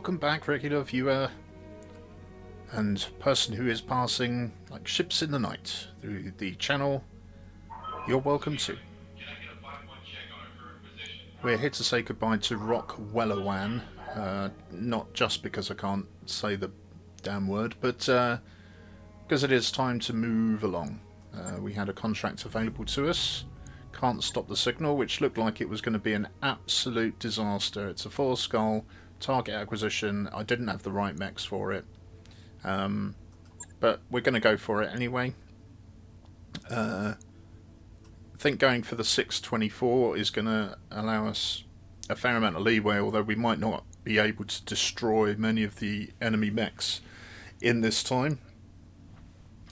welcome back, regular viewer and person who is passing like ships in the night through the channel. You're welcome too. We're here to say goodbye to Rock Wellowan, not just because I can't say the damn word, but because it is time to move along. We had a contract available to us. Can't stop the signal, which looked like it was going to be an absolute disaster. It's a 4-skull target acquisition. I didn't have the right mechs for it, but we're going to go for it anyway. I think going for the 624 is going to allow us a fair amount of leeway, although we might not be able to destroy many of the enemy mechs in this time.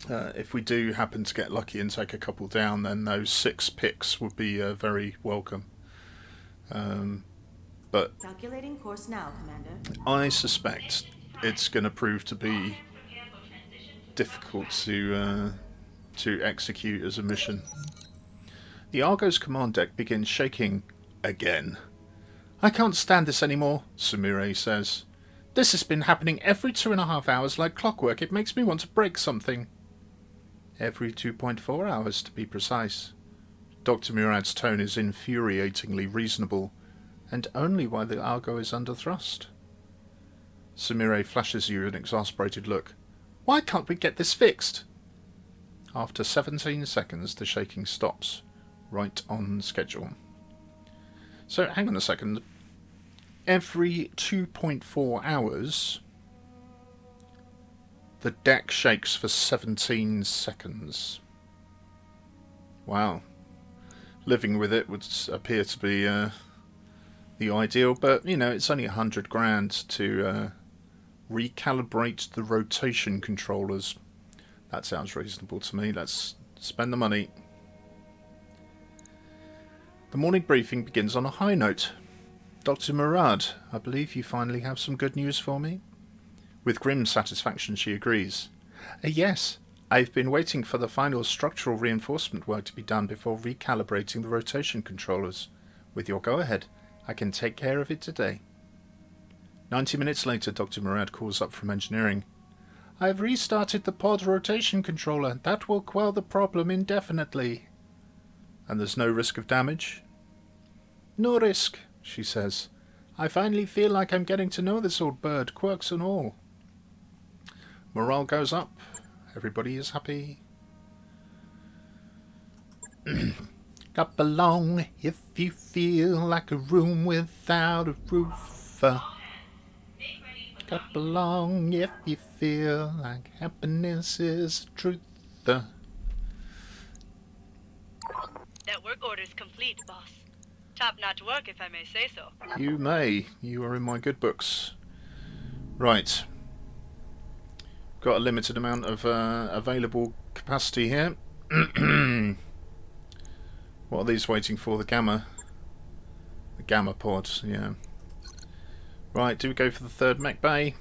If we do happen to get lucky and take a couple down, then those 6 picks would be very welcome. But calculating course now, Commander. I suspect it's going to prove to be difficult to execute as a mission. The Argo's command deck begins shaking again. "I can't stand this anymore," Sumire says. "This has been happening every 2.5 hours like clockwork. It makes me want to break something." Every 2.4 hours, to be precise. Dr. Murad's tone is infuriatingly reasonable, and only while the Argo is under thrust. Sumire flashes you an exasperated look. "Why can't we get this fixed?" After 17 seconds, the shaking stops, right on schedule. So, hang on a second. Every 2.4 hours... the deck shakes for 17 seconds. Wow. Living with it would appear to be the ideal, but, you know, it's only 100 grand to recalibrate the rotation controllers. That sounds reasonable to me. Let's spend the money. The morning briefing begins on a high note. "Dr. Murad, I believe you finally have some good news for me?" With grim satisfaction she agrees. "Yes, I've been waiting for the final structural reinforcement work to be done before recalibrating the rotation controllers. With your go-ahead, I can take care of it today." 90 minutes later, Dr. Murad calls up from engineering. "I've restarted the pod rotation controller. That will quell the problem indefinitely." "And there's no risk of damage?" "No risk," she says. "I finally feel like I'm getting to know this old bird, quirks and all." Morale goes up. Everybody is happy. "Clap along if you feel like a room without a roof. Clap along if you feel like happiness is the truth." That work order's complete, boss. Top-notch work, if I may say so. You may. You are in my good books. Right. Got a limited amount of available capacity here. What are these waiting for? The Gamma? The Gamma pod, yeah. Right, do we go for the 3rd mech bay?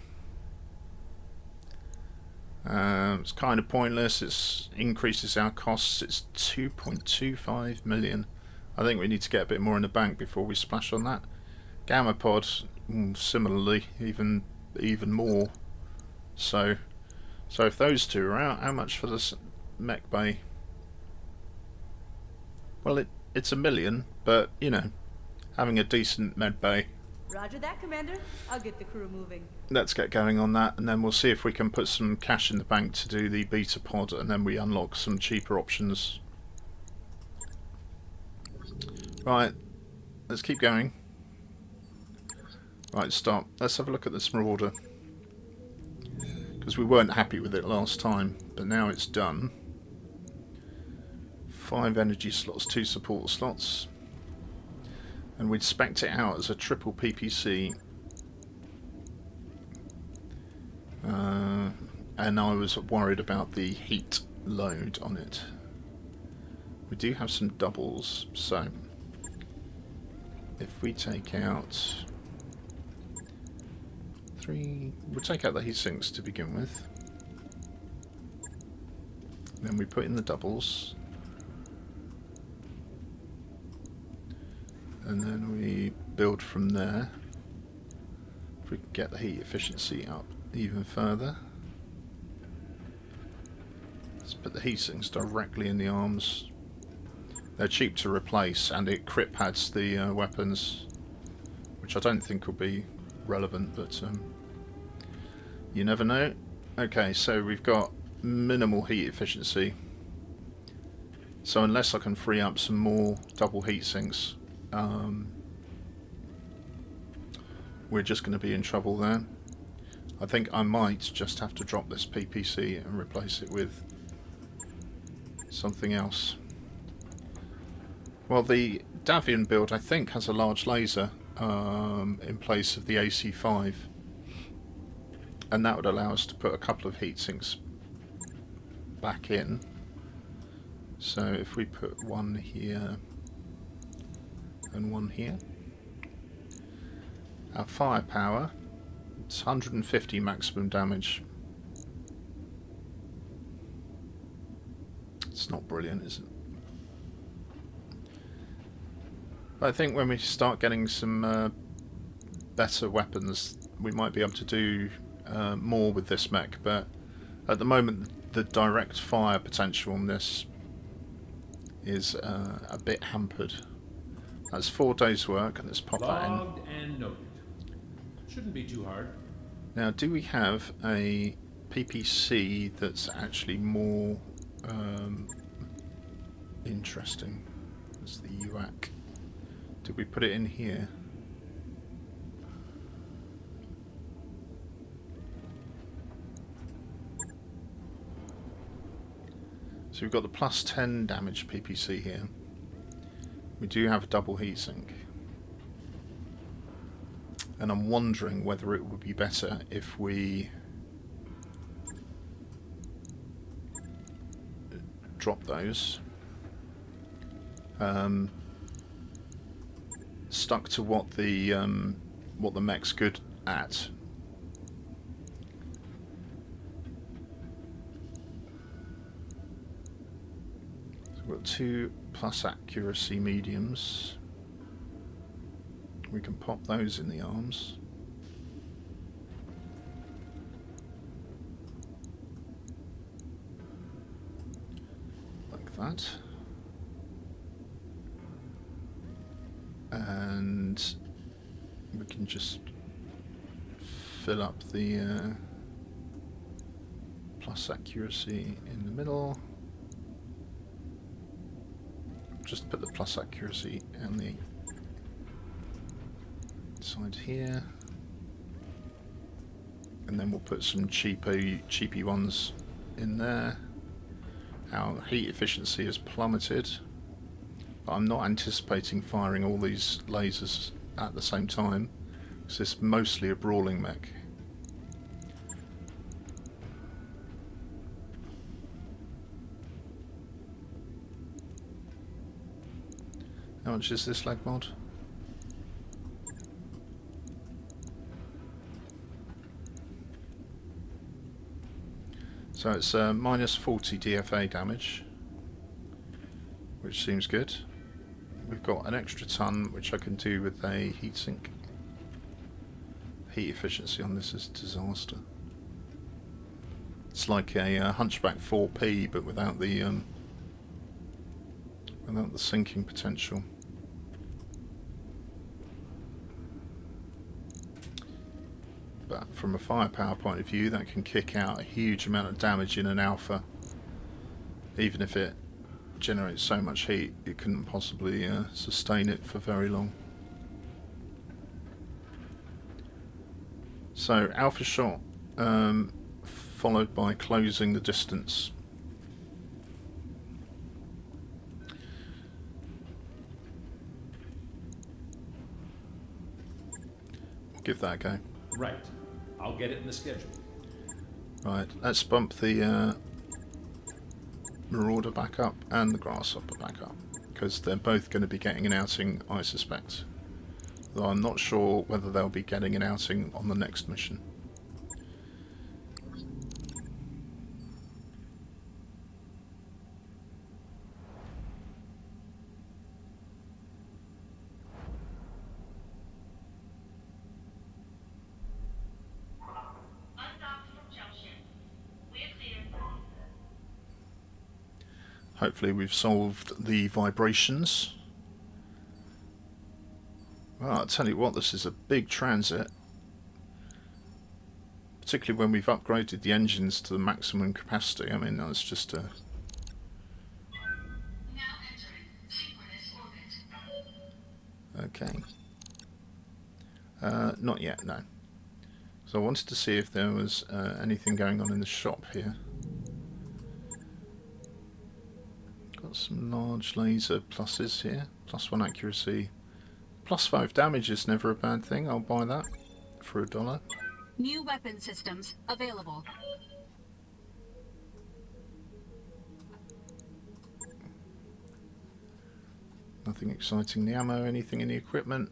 It's kind of pointless. It increases our costs. It's 2.25 million. I think we need to get a bit more in the bank before we splash on that. Gamma pod, similarly, even more. So if those two are out, how much for this mech bay? Well, it's 1 million, but, you know, having a decent med bay. Roger that, Commander. I'll get the crew moving. Let's get going on that, and then we'll see if we can put some cash in the bank to do the beta pod, and then we unlock some cheaper options. Right, let's keep going. Right, stop. Let's have a look at this Marauder. Because we weren't happy with it last time, but now it's done. 5 energy slots, 2 support slots. And we'd spec'd it out as a triple PPC. And I was worried about the heat load on it. We do have some doubles, so if we take out 3, we'll take out the heat sinks to begin with. Then we put in the doubles. And then we build from there. we can get the heat efficiency up even further. Let's put the heatsinks directly in the arms. They're cheap to replace, and it crit pads the weapons, which I don't think will be relevant, but you never know. Okay, so we've got minimal heat efficiency. So unless I can free up some more double heatsinks, we're just going to be in trouble there. I think I might just have to drop this PPC and replace it with something else. Well, the Davian build I think has a large laser in place of the AC5, and that would allow us to put a couple of heatsinks back in. So if we put one here and one here, our firepower, it's 150 maximum damage. It's not brilliant, is it? But I think when we start getting some better weapons, we might be able to do more with this mech, but at the moment the direct fire potential on this is a bit hampered. That's 4 days work, and let's pop that in. Logged and noted. Shouldn't be too hard. Now, do we have a PPC that's actually more interesting? That's the UAC. Did we put it in here? So we've got the plus 10 damage PPC here. We do have a double heatsink. And I'm wondering whether it would be better if we drop those. Stuck to what the mech's good at. So we've got 2 plus accuracy mediums. We can pop those in the arms. Like that. And we can just fill up the plus accuracy in the middle. Just put the plus accuracy on the side here, and then we'll put some cheapy ones in there. Our heat efficiency has plummeted, but I'm not anticipating firing all these lasers at the same time, because it's mostly a brawling mech. How much is this lag mod? So it's minus 40 DFA damage, which seems good. We've got an extra ton, which I can do with a heatsink. Heat efficiency on this is disaster. It's like a Hunchback 4P, but without the sinking potential. But from a firepower point of view, that can kick out a huge amount of damage in an alpha. Even if it generates so much heat, it couldn't possibly sustain it for very long. So alpha shot, followed by closing the distance. Give that a go. Right. I'll get it in the schedule. Right, let's bump the Marauder back up and the Grasshopper back up, because they're both going to be getting an outing, I suspect. Though I'm not sure whether they'll be getting an outing on the next mission. Hopefully we've solved the vibrations. Well, I'll tell you what, this is a big transit. Particularly when we've upgraded the engines to the maximum capacity. I mean, that's just a... Okay. Not yet, no. So I wanted to see if there was anything going on in the shop here. Got some large laser pluses here. +1 accuracy. +5 damage is never a bad thing. I'll buy that for $1. New weapon systems available. Nothing exciting in the ammo, anything in the equipment.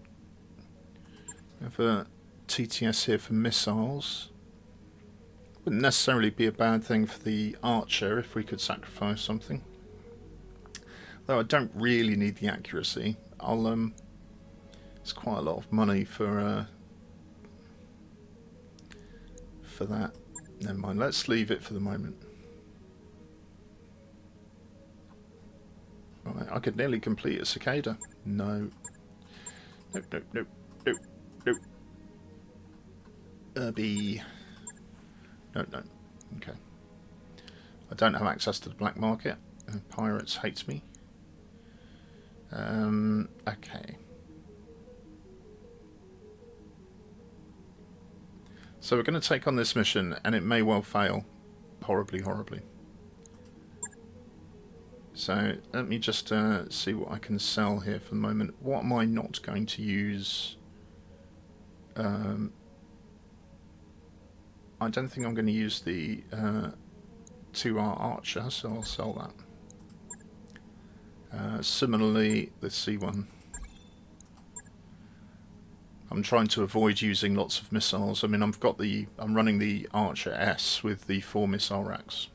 We have a TTS here for missiles. Wouldn't necessarily be a bad thing for the archer if we could sacrifice something. Though I don't really need the accuracy. It's quite a lot of money for that. Never mind, let's leave it for the moment. Right, I could nearly complete a cicada. No. Nope, nope, nope, nope, nope. B. No, no. Okay. I don't have access to the black market. Pirates hate me. Okay. So we're going to take on this mission, and it may well fail. Horribly, horribly. So let me just see what I can sell here for the moment. What am I not going to use? I don't think I'm going to use the 2R Archer, so I'll sell that. Similarly, the C1. I'm trying to avoid using lots of missiles. I mean, I'm running the Archer S with the 4 missile racks.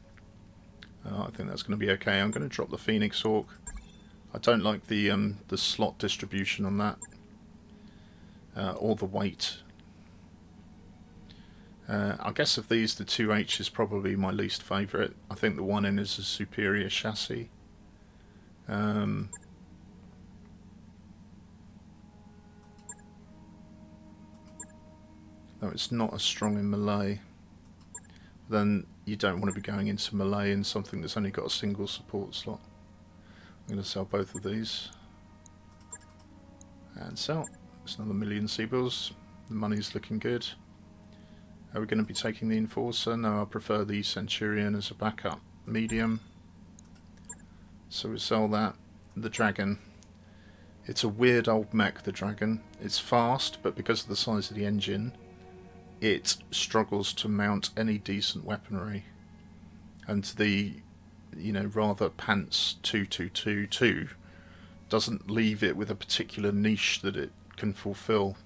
I think that's going to be okay. I'm going to drop the Phoenix Hawk. I don't like the slot distribution on that, or the weight. I guess of these, the 2H is probably my least favourite. I think the 1N is a superior chassis. Though it's not as strong in melee. Then you don't want to be going into melee in something that's only got a single support slot. I'm going to sell both of these. And sell. It's another 1,000,000 Seabills. The money's looking good. Are we going to be taking the Enforcer? No, I prefer the Centurion as a backup. Medium. So we sell that. The Dragon. It's a weird old mech, the Dragon. It's fast, but because of the size of the engine, it struggles to mount any decent weaponry. And the, rather pants 222 doesn't leave it with a particular niche that it can fulfill,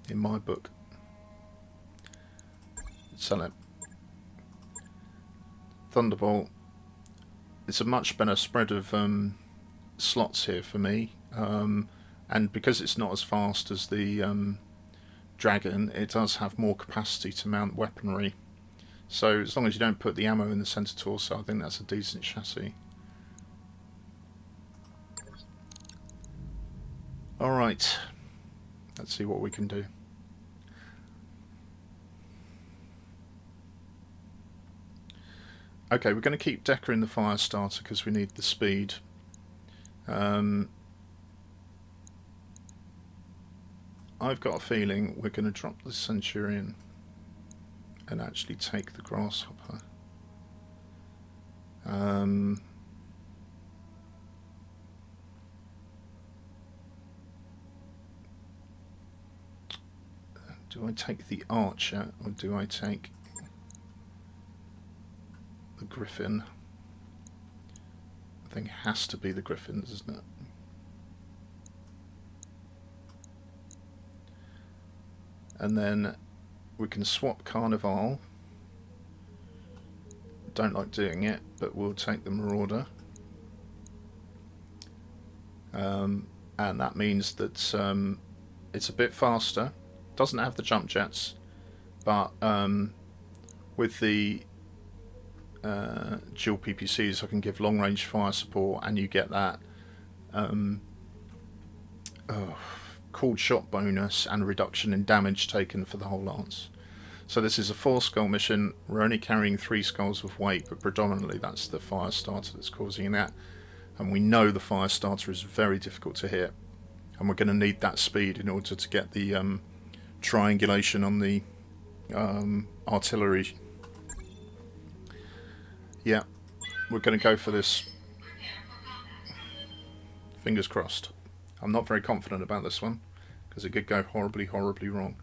in my book. Sell it. Thunderbolt. It's a much better spread of slots here for me, and because it's not as fast as the Dragon, it does have more capacity to mount weaponry. So as long as you don't put the ammo in the centre torso, I think that's a decent chassis. Alright, let's see what we can do. Okay, we're going to keep Decker in the fire starter because we need the speed. I've got a feeling we're going to drop the Centurion and actually take the Grasshopper. Do I take the Archer or do I take the Griffin? I think it has to be the Griffins, isn't it? And then we can swap Carnival. Don't like doing it, but we'll take the Marauder. And that means that it's a bit faster. Doesn't have the jump jets, but with the dual PPCs, I can give long range fire support, and you get that called shot bonus and reduction in damage taken for the whole lance. So this is a 4 skull mission. We're only carrying 3 skulls of weight, but predominantly that's the fire starter that's causing that. And we know the fire starter is very difficult to hit, and we're going to need that speed in order to get the triangulation on the artillery. Yeah, we're going to go for this. Fingers crossed. I'm not very confident about this one, because it could go horribly, horribly wrong.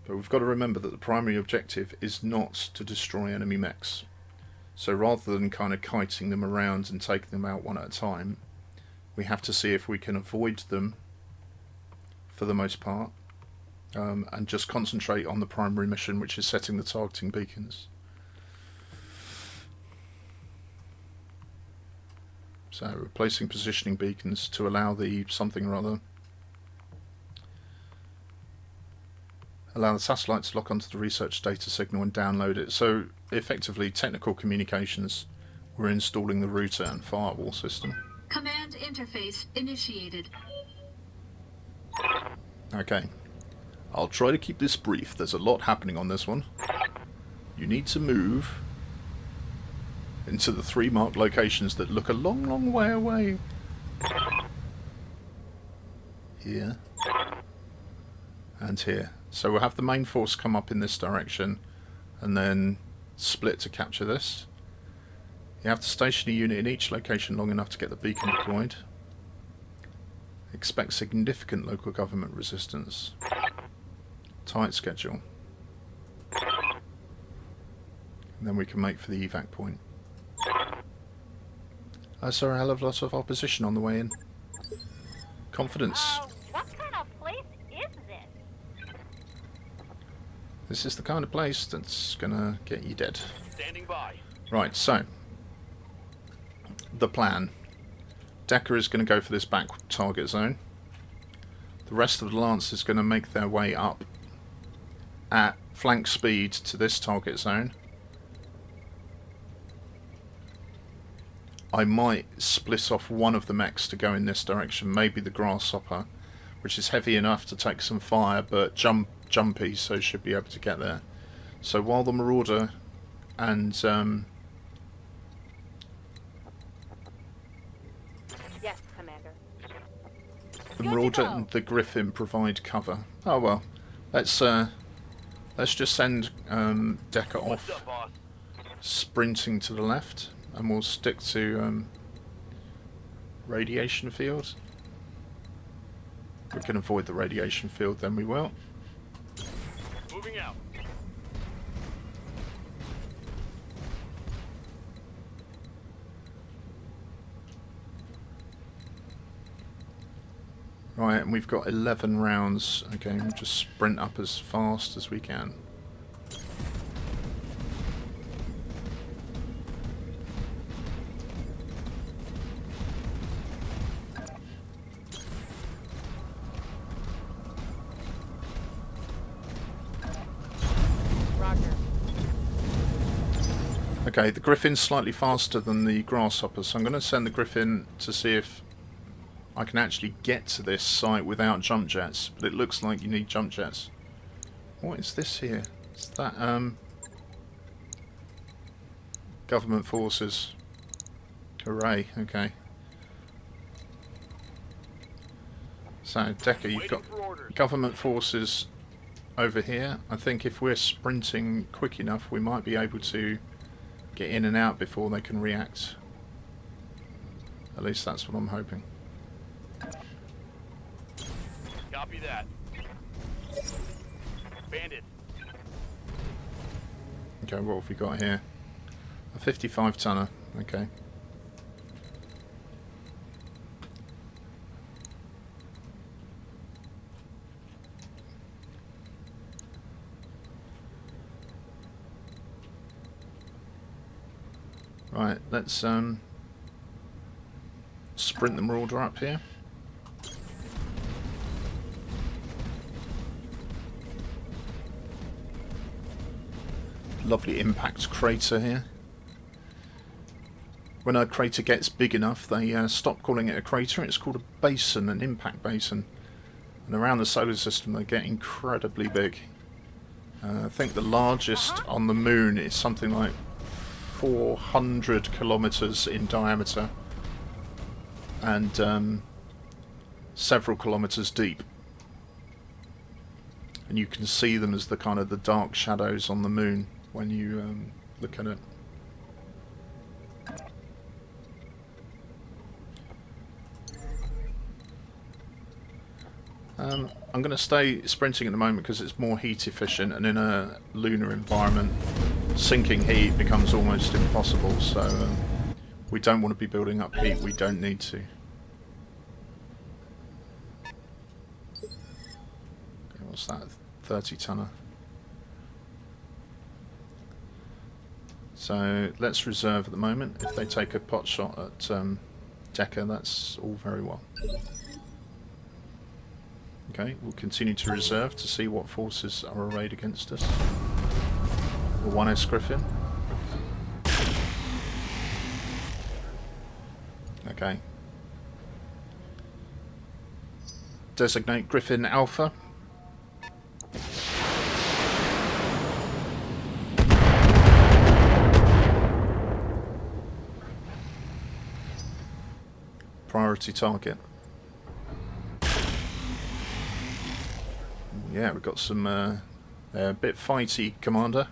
But we've got to remember that the primary objective is not to destroy enemy mechs. So rather than kind of kiting them around and taking them out one at a time, we have to see if we can avoid them for the most part, and just concentrate on the primary mission, which is setting the targeting beacons. So replacing positioning beacons to allow the allow the satellite to lock onto the research data signal and download it. So effectively, technical communications, we're installing the router and firewall system. Command interface initiated. Okay, I'll try to keep this brief. There's a lot happening on this one. You need to move into the 3 marked locations that look a long, long way away. Here. And here. So we'll have the main force come up in this direction and then split to capture this. You have to station a unit in each location long enough to get the beacon deployed. Expect significant local government resistance. Tight schedule. And then we can make for the evac point. I saw a hell of a lot of opposition on the way in. Confidence. What kind of place is this? This is the kind of place that's gonna get you dead. Standing by. Right, so the plan. Decker is going to go for this back target zone. The rest of the Lance is going to make their way up at flank speed to this target zone. I might split off one of the mechs to go in this direction, maybe the Grasshopper, which is heavy enough to take some fire but jumpy, so should be able to get there. So while the Marauder and Yes, Commander. the Marauder and the Griffin provide cover. Oh well, let's just send Decker What's off, up, boss? sprinting to the left, and we'll stick to radiation field. If we can avoid the radiation field, then we will. Moving out. Right, and we've got 11 rounds. Okay, we'll just sprint up as fast as we can. Roger. Okay, the Griffin's slightly faster than the Grasshopper, so I'm going to send the Griffin to see if I can actually get to this site without jump jets, but it looks like you need jump jets. What is this here? Is that government forces? Hooray, okay. So Decker, you've got Waiting for orders. government forces over here. I think if we're sprinting quick enough, we might be able to get in and out before they can react. At least that's what I'm hoping. Copy that. Bandit. Okay, what have we got here? A 55 tonner. Okay. Right, let's sprint the Marauder up here. lovely impact crater here. When a crater gets big enough, they stop calling it a crater. It's called a basin, an impact basin. And around the solar system, they get incredibly big. I think the largest on the moon is something like 400 kilometers in diameter and several kilometers deep. And you can see them as the kind of the dark shadows on the moon when you look at it. I'm going to stay sprinting at the moment because it's more heat efficient, and in a lunar environment sinking heat becomes almost impossible, so we don't want to be building up heat we don't need to. Okay, what's that? 30 tonner. So let's reserve at the moment. If they take a pot shot at Decker, that's all very well. Okay, we'll continue to reserve to see what forces are arrayed against us. The 1S Griffin. Okay. Designate Griffin Alpha. Priority target. Yeah, we've got some a bit fighty, Commander.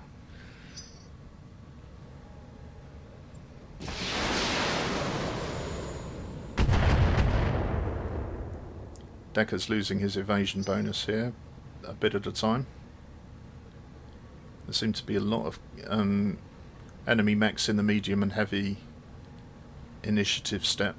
Decker's losing his evasion bonus here, a bit at a time. There seem to be a lot of enemy mechs in the medium and heavy initiative step.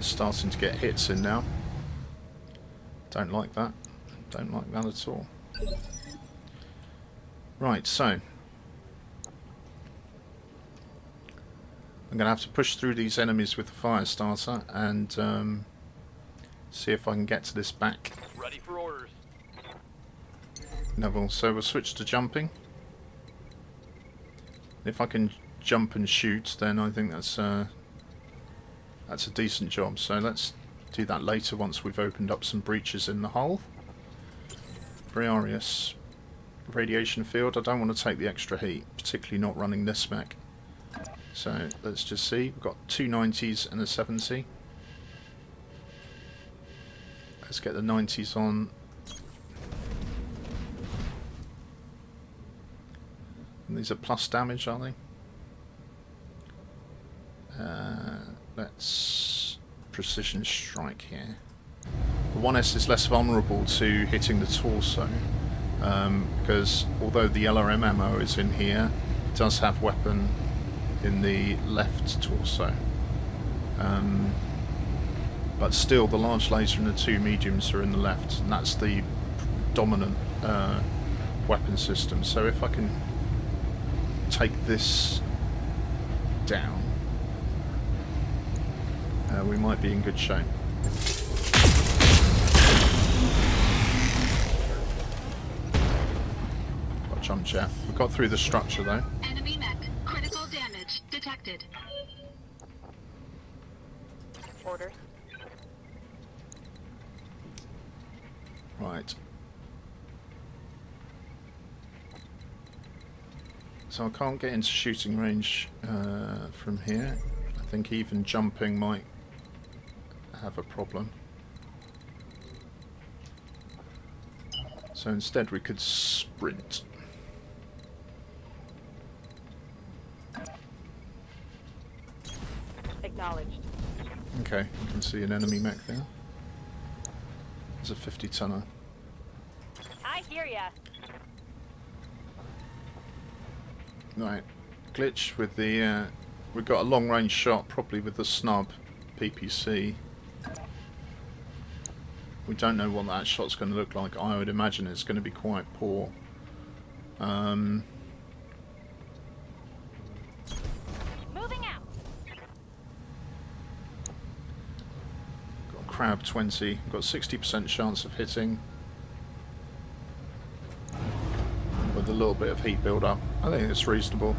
Starting to get hits in now. Don't like that. Don't like that at all. Right, so I'm going to have to push through these enemies with the fire starter and see if I can get to this back. Ready for orders. Level. So we'll switch to jumping. If I can jump and shoot, then I think that's a decent job. So let's do that later once we've opened up some breaches in the hull. Briareous. Radiation field. I don't want to take the extra heat, particularly not running this mech. So let's just see. We've got two 90s and a 70. Let's get the 90s on. And these are plus damage, aren't they? Let's precision strike here. The 1S is less vulnerable to hitting the torso because although the LRM ammo is in here, it does have weapon in the left torso. But still, the large laser and the two mediums are in the left, and that's the dominant weapon system. So if I can take this down, we might be in good shape. Got a jump jet. We got through the structure though. Enemy mech. Critical damage detected. Orders. Right. So I can't get into shooting range from here. I think even jumping might have a problem. So instead we could sprint. Acknowledged. Okay, you can see an enemy mech there. There's a 50-tonner. I hear ya. Right, glitch with the... we've got a long-range shot, probably with the snub PPC. We don't know what that shot's going to look like. I would imagine it's going to be quite poor. crab 20. Got 60% chance of hitting. With a little bit of heat build up. I think it's reasonable.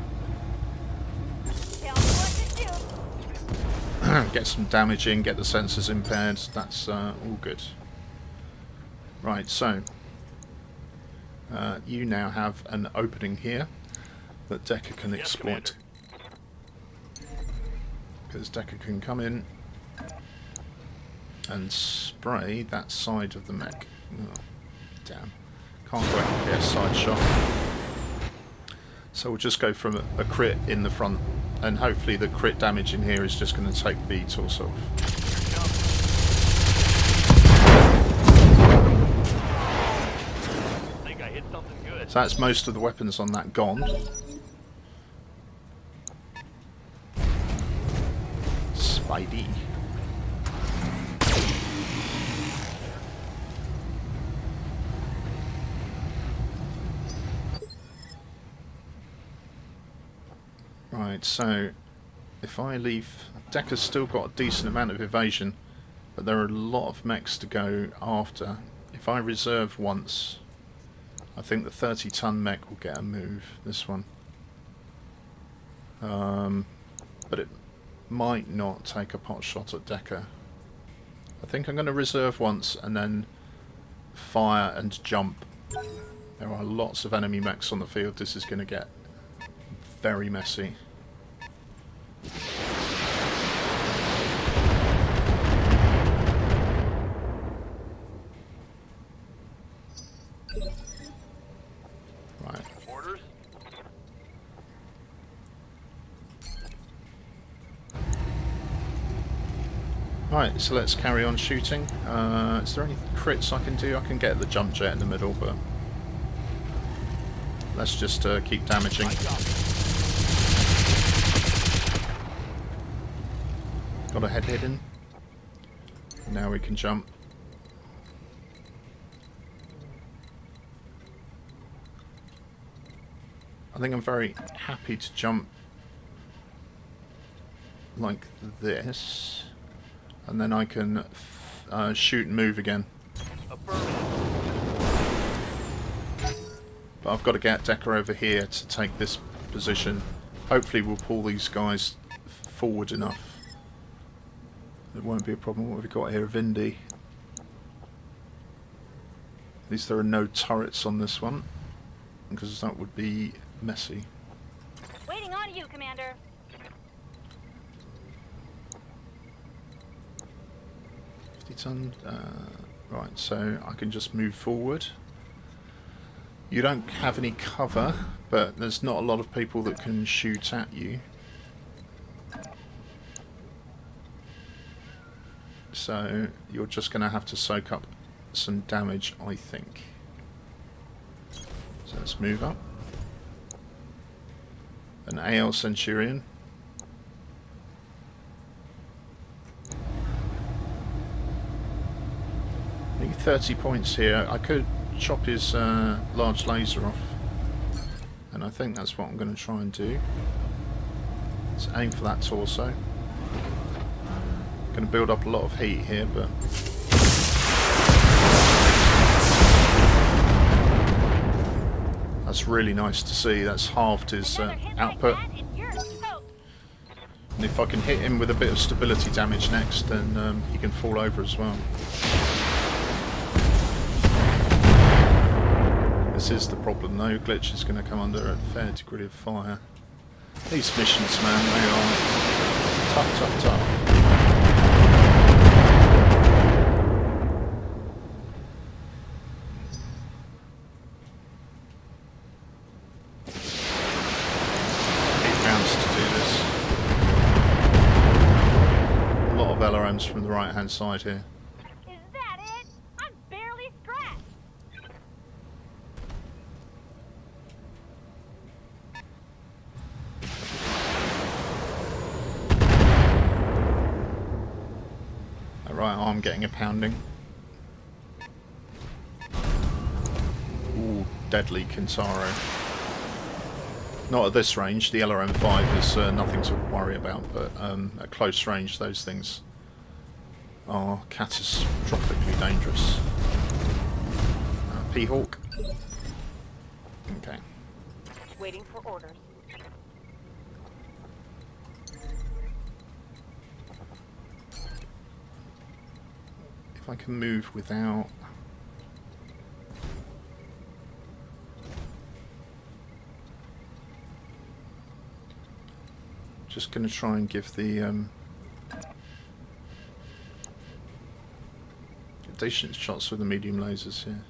Tell me what to do. Get some damage in, get the sensors impaired. That's all good. Right, so you now have an opening here that Decker can Yes, exploit. Because Decker can come in and spray that side of the mech. Oh, damn. Can't go out and get a side shot. So we'll just go from a crit in the front, and hopefully the crit damage in here is just going to take the torso off. I think I hit something good. So that's most of the weapons on that gone. Spidey. Right, so if I leave... Decker's still got a decent amount of evasion, but there are a lot of mechs to go after. If I reserve once, I think the 30-ton mech will get a move, this one. But it might not take a pot shot at Decker. I think I'm going to reserve once and then fire and jump. There are lots of enemy mechs on the field. This is going to get very messy. Right. Orders? Right, so let's carry on shooting. Is there any crits I can do? I can get the jump jet in the middle, but let's just keep damaging. Got a head hidden. Now we can jump. I think I'm very happy to jump like this, and then I can shoot and move again. But I've got to get Decker over here to take this position. Hopefully we'll pull these guys forward enough. It won't be a problem. What have we got here? Vindy. At least there are no turrets on this one, because that would be messy. Waiting on you, Commander. Ton, right, so I can just move forward. You don't have any cover, but there's not a lot of people that can shoot at you. So you're just going to have to soak up some damage, I think. So let's move up. An AL Centurion. I think 30 points here. I could chop his large laser off, and I think that's what I'm going to try and do. Let's aim for that torso. Going to build up a lot of heat here, but that's really nice to see. That's halved his output. And if I can hit him with a bit of stability damage next, then he can fall over as well. This is the problem though. Glitch is going to come under a fair degree of fire. These missions, man, they are tough, tough, tough. LRMs from the right hand side here. Is that it? I'm barely scratched. That right arm getting a pounding. Ooh, deadly Kintaro. Not at this range. The LRM-5 is nothing to worry about, but at close range those things are catastrophically dangerous. P-Hawk. Okay. Waiting for orders. If I can move without... Just going to try and give the decent shots with the medium lasers here.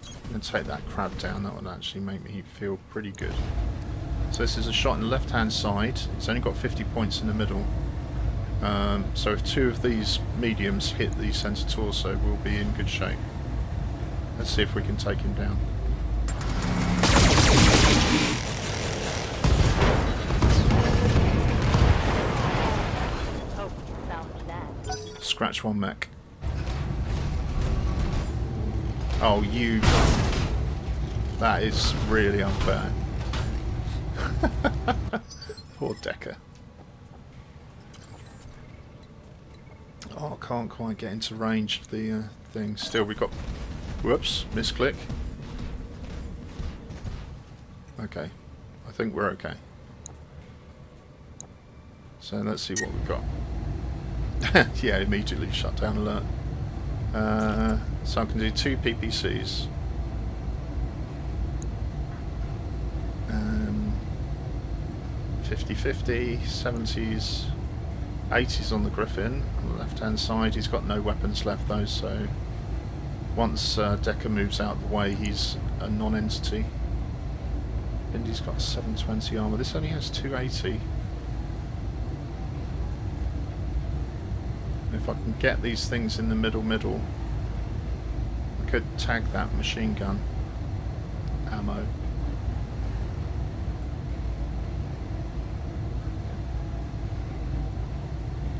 I'm going to take that crab down. That would actually make me feel pretty good. So this is a shot in the left hand side. It's only got 50 points in the middle. So if two of these mediums hit the centre torso, we'll be in good shape. Let's see if we can take him down. Hope you salvage that. Scratch one mech. Oh, you... That is really unfair. Poor Decker. Oh, I can't quite get into range of the thing. Still, we got... Whoops, misclick. Okay, I think we're okay. So let's see what we've got. Yeah, immediately shut down alert. So I can do 2 PPCs. 50-50, 70s, 80s on the Griffin. On the left hand side, he's got no weapons left though, so once Decker moves out of the way, he's a non-entity. Indy's got 720 armor. This only has 280. If I can get these things in the middle, I could tag that machine gun ammo.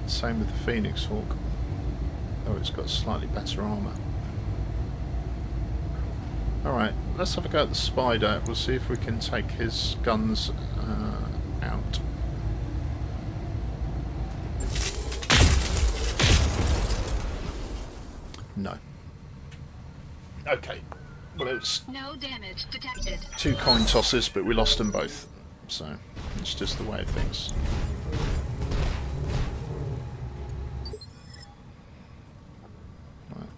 Same with the Phoenix Hawk. Oh, it's got slightly better armor. Alright, let's have a go at the Spider. We'll see if we can take his guns out. No. Okay. Well, it was No damage detected. 2 coin tosses, but we lost them both. So, it's just the way of things. Right.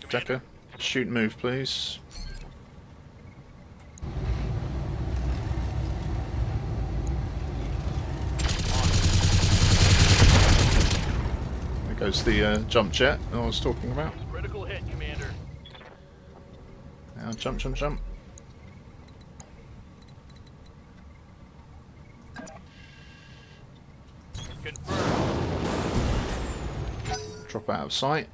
Decker, shoot and move, please. There goes the jump jet I was talking about. Critical hit, Commander. Now jump, jump, jump. Confirmed. Drop out of sight.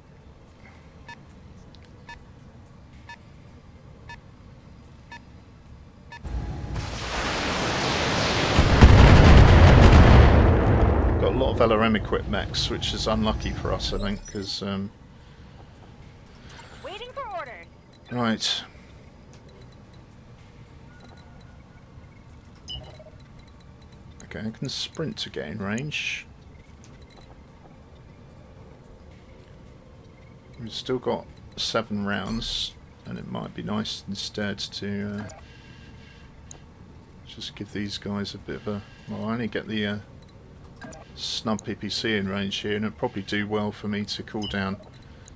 Got a lot of LRM equipped mechs, which is unlucky for us, I think, because Waiting for orders. right. Okay, I can sprint to get in range. We've still got 7 rounds, and it might be nice instead to just give these guys a bit of a... Well, I only get the snub PPC in range here, and it'll probably do well for me to cool down.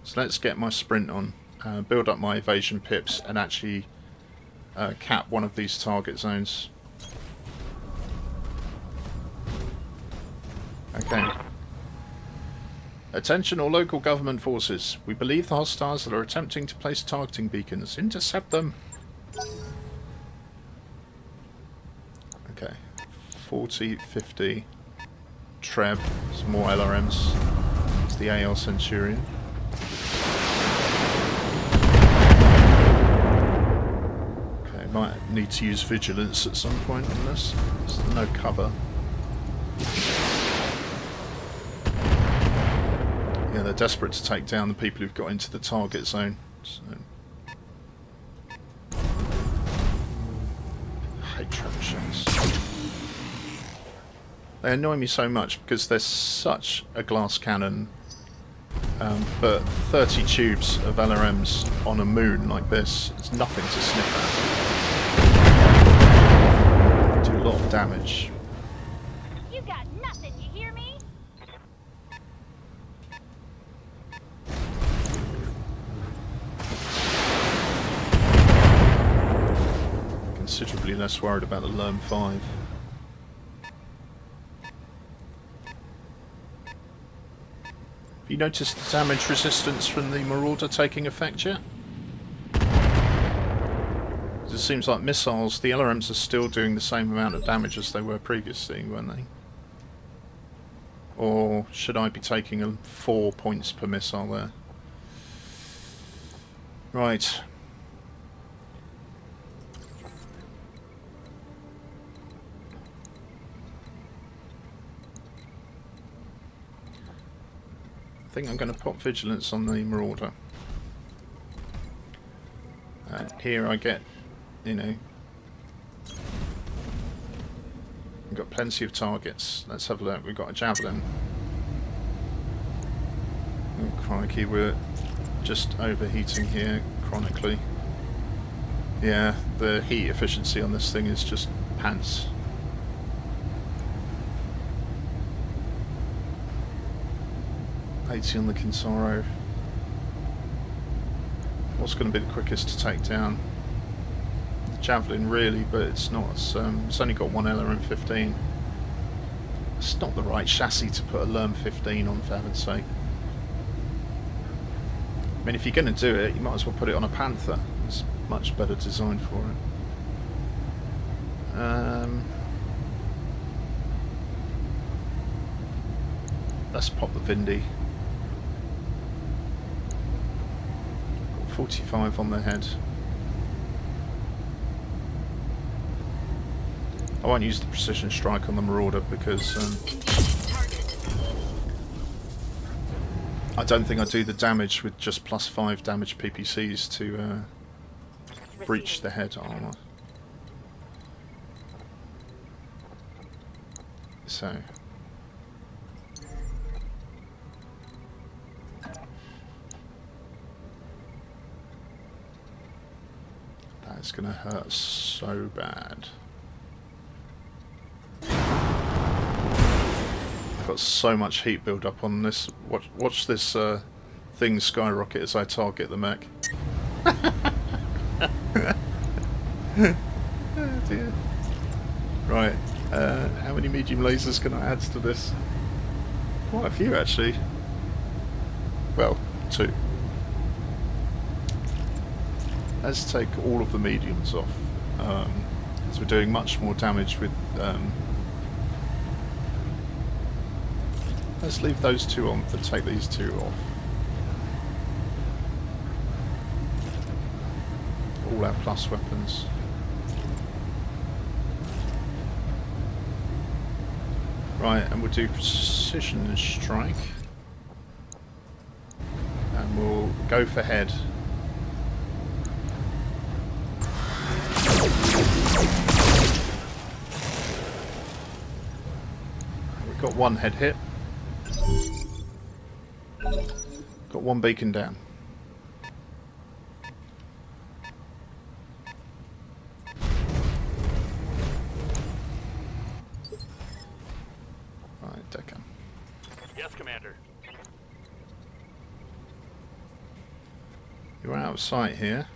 So let's get my sprint on, build up my evasion pips, and actually cap one of these target zones. Okay. Attention all local government forces. We believe the hostiles are attempting to place targeting beacons. Intercept them. Okay. 40, 50. Treb. Some more LRMs. It's the AL Centurion. Okay, might need to use vigilance at some point on this. There's no cover. Yeah, they're desperate to take down the people who've got into the target zone. So. I hate trebuchets. They annoy me so much because they're such a glass cannon, but 30 tubes of LRMs on a moon like this is nothing to sniff at. Do a lot of damage. You got nothing, you hear me? Considerably less worried about the Lerm 5. Have you noticed the damage resistance from the Marauder taking effect yet? It seems like missiles, the LRMs are still doing the same amount of damage as they were previously, weren't they? Or should I be taking 4 points per missile there? Right. I think I'm going to pop Vigilance on the Marauder. And here I get, you know, we've got plenty of targets. Let's have a look. We've got a Javelin. Oh, crikey, we're just overheating here chronically. Yeah, the heat efficiency on this thing is just pants. On the Kinsaro. What's going to be the quickest to take down? The Javelin, really, but it's not. It's only got one LRM 15. It's not the right chassis to put a LRM 15 on, for heaven's sake. I mean, if you're going to do it, you might as well put it on a Panther. It's much better designed for it. Let's pop the Vindy. 45 on the head. I won't use the precision strike on the Marauder because I don't think I do the damage with just +5 damage PPCs to breach the head armor. So it's gonna hurt so bad. I've got so much heat build up on this. Watch this thing skyrocket as I target the mech. Oh dear. Right, how many medium lasers can I add to this? Quite a few actually. Well, 2. Let's take all of the mediums off, because we're doing much more damage with... let's leave those 2 on, but take these 2 off. All our plus weapons. Right, and we'll do precision strike. And we'll go for head. We've got 1 head hit. Got 1 beacon down. Right, Decker. Yes, Commander. You're out of sight here.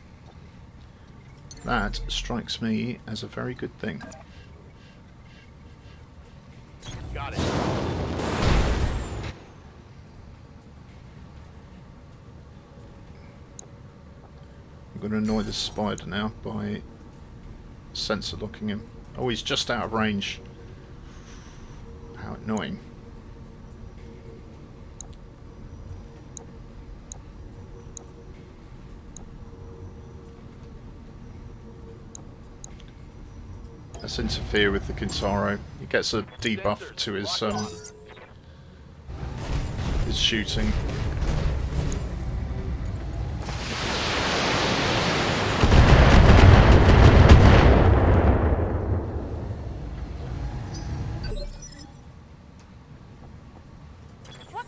That strikes me as a very good thing. Got it. I'm going to annoy this spider now by sensor locking him. Oh, he's just out of range. How annoying. Let's interfere with the Kinsaro. He gets a debuff to his shooting.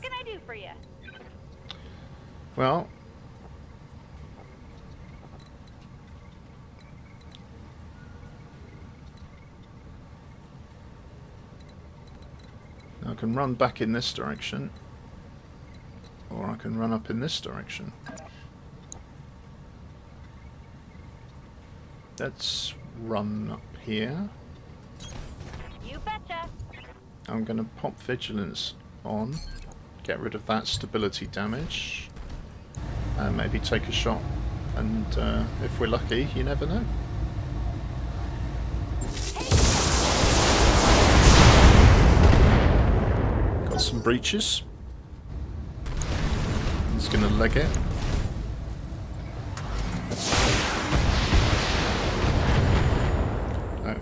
What can I do for you? Well, I can run back in this direction, or I can run up in this direction. Let's run up here. You betcha. I'm going to pop Vigilance on, get rid of that stability damage, and maybe take a shot. And if we're lucky, you never know. Got some breaches. He's going to leg it. Oh.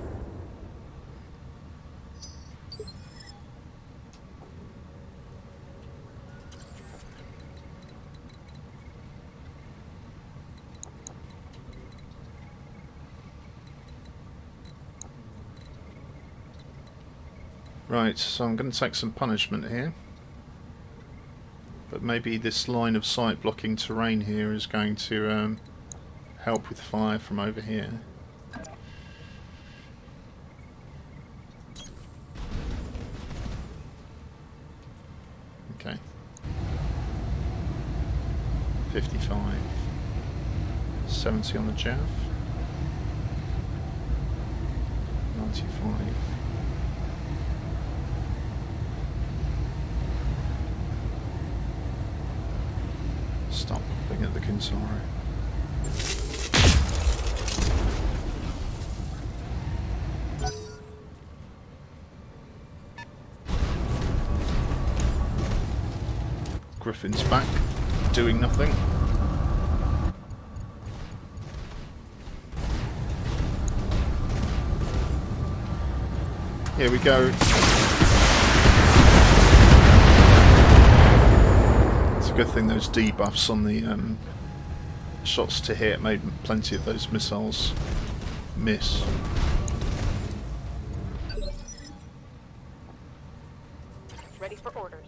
Right, so I'm going to take some punishment here. But maybe this line of sight blocking terrain here is going to help with fire from over here. Okay. 55. 70 on the Jav. 95. Stop popping at the Kinsara. Griffin's back, doing nothing. Here we go. It's a good thing those debuffs on the shots to hit made plenty of those missiles miss. Ready for orders.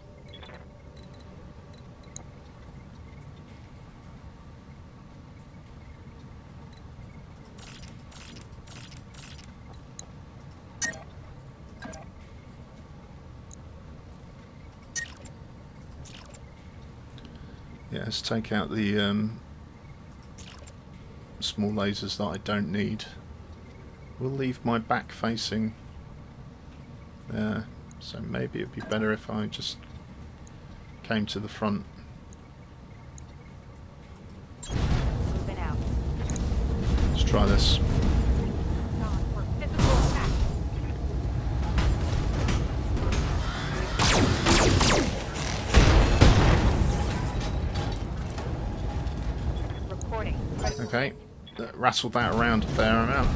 Yeah, let's take out the small lasers that I don't need. We'll leave my back facing there, so maybe it'd be better if I just came to the front. Moving out. Let's try this. On for physical attack. Reporting. Okay, that rattled that around a fair amount.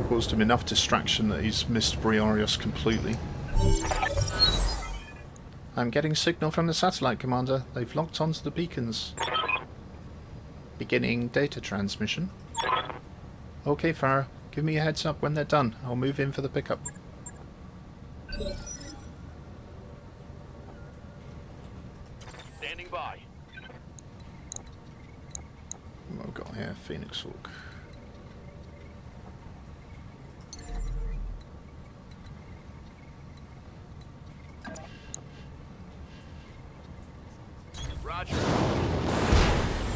Caused him enough distraction that he's missed Briareous completely. I'm getting signal from the satellite, Commander. They've locked onto the beacons. Beginning data transmission. Okay, Farah. Give me a heads up when they're done. I'll move in for the pickup. Standing by. What have we got here? Phoenix Hawk. Roger.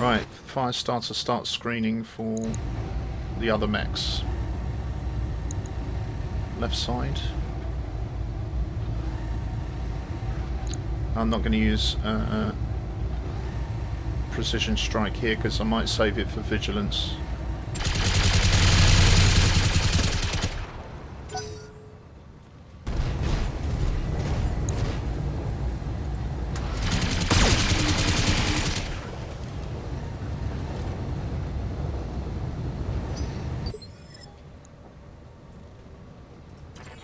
Right, Firestarter starts screening for the other mechs. Left side. I'm not going to use precision strike here because I might save it for vigilance.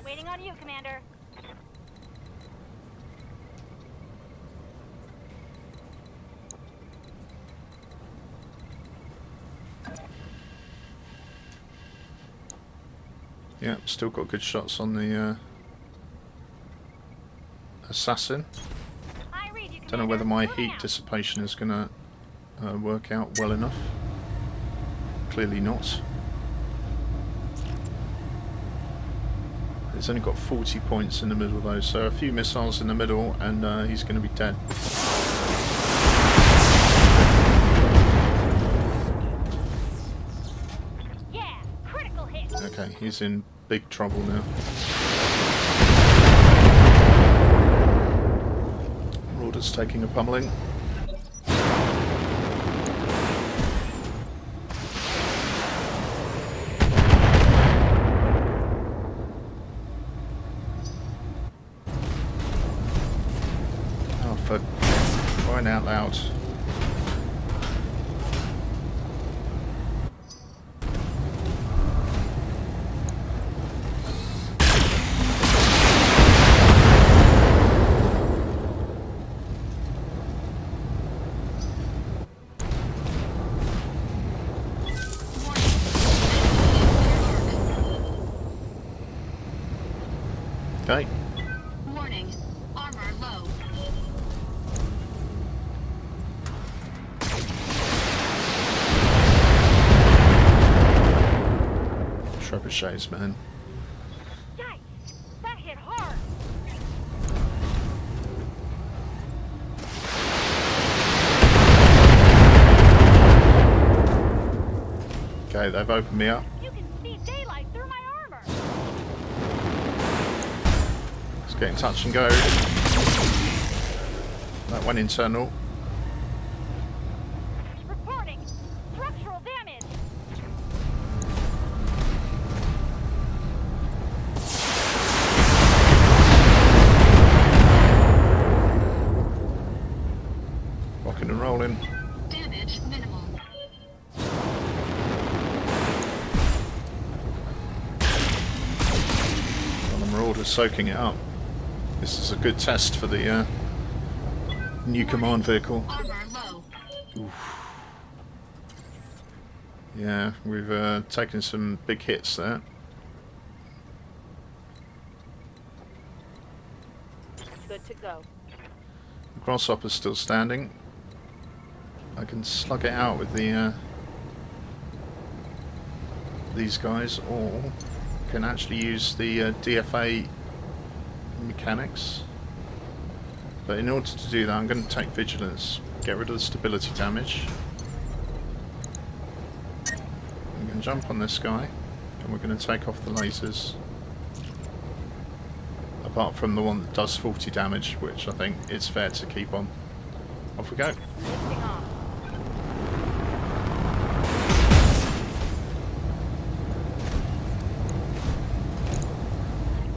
Waiting on you, Commander. Yeah, still got good shots on the assassin. I read you, Don't know whether my Commander. heat Moving out. dissipation is going to work out well enough. Clearly not. It's only got 40 points in the middle though, so a few missiles in the middle and he's going to be dead. Yeah, critical hit. Okay, he's in big trouble now. Marauder's taking a pummeling. Oh, for crying out loud. Okay. Warning. Armor low. Trebuchets, man. Yikes! That hit hard. Okay, they've opened me up. You can see daylight through my armor. Let's get in touch and go. That went internal. Reporting. Structural damage. Rocking and rolling. Damage minimal. Well, the Marauder's soaking it up. This is a good test for the new command vehicle. Armor low. Yeah, we've taken some big hits there. Good to go. The Grasshopper's still standing. I can slug it out with the these guys, or can actually use the DFA mechanics. But in order to do that, I'm going to take Vigilance, get rid of the stability damage. I'm going to jump on this guy, and we're going to take off the lasers. Apart from the one that does 40 damage, which I think it's fair to keep on. Off we go. Lifting off.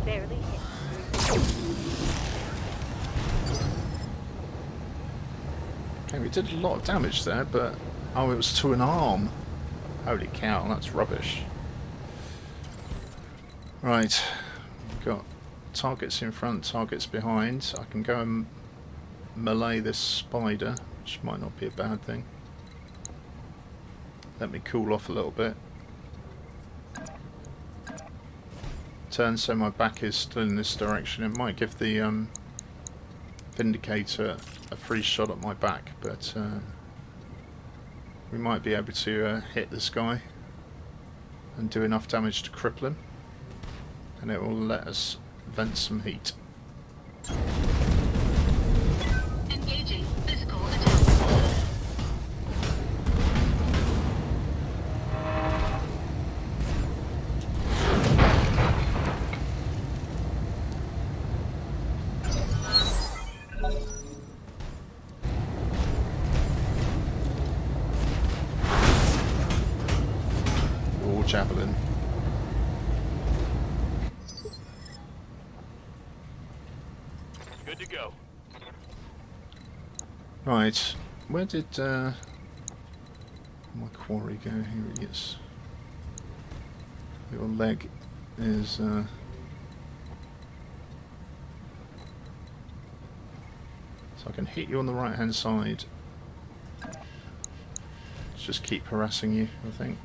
Barely hit. Okay, we did a lot of damage there, but... Oh, it was to an arm. Holy cow, that's rubbish. Right, we've got targets in front, targets behind. I can go and melee this spider, which might not be a bad thing. Let me cool off a little bit. Turn so my back is still in this direction. It might give the Vindicator a free shot at my back, but we might be able to hit this guy and do enough damage to cripple him, and it will let us vent some heat. Engaging physical attack. Or javelin. Good to go. Right, where did my quarry go? Here he is. Your leg is so I can hit you on the right hand side. Let's just keep harassing you, I think.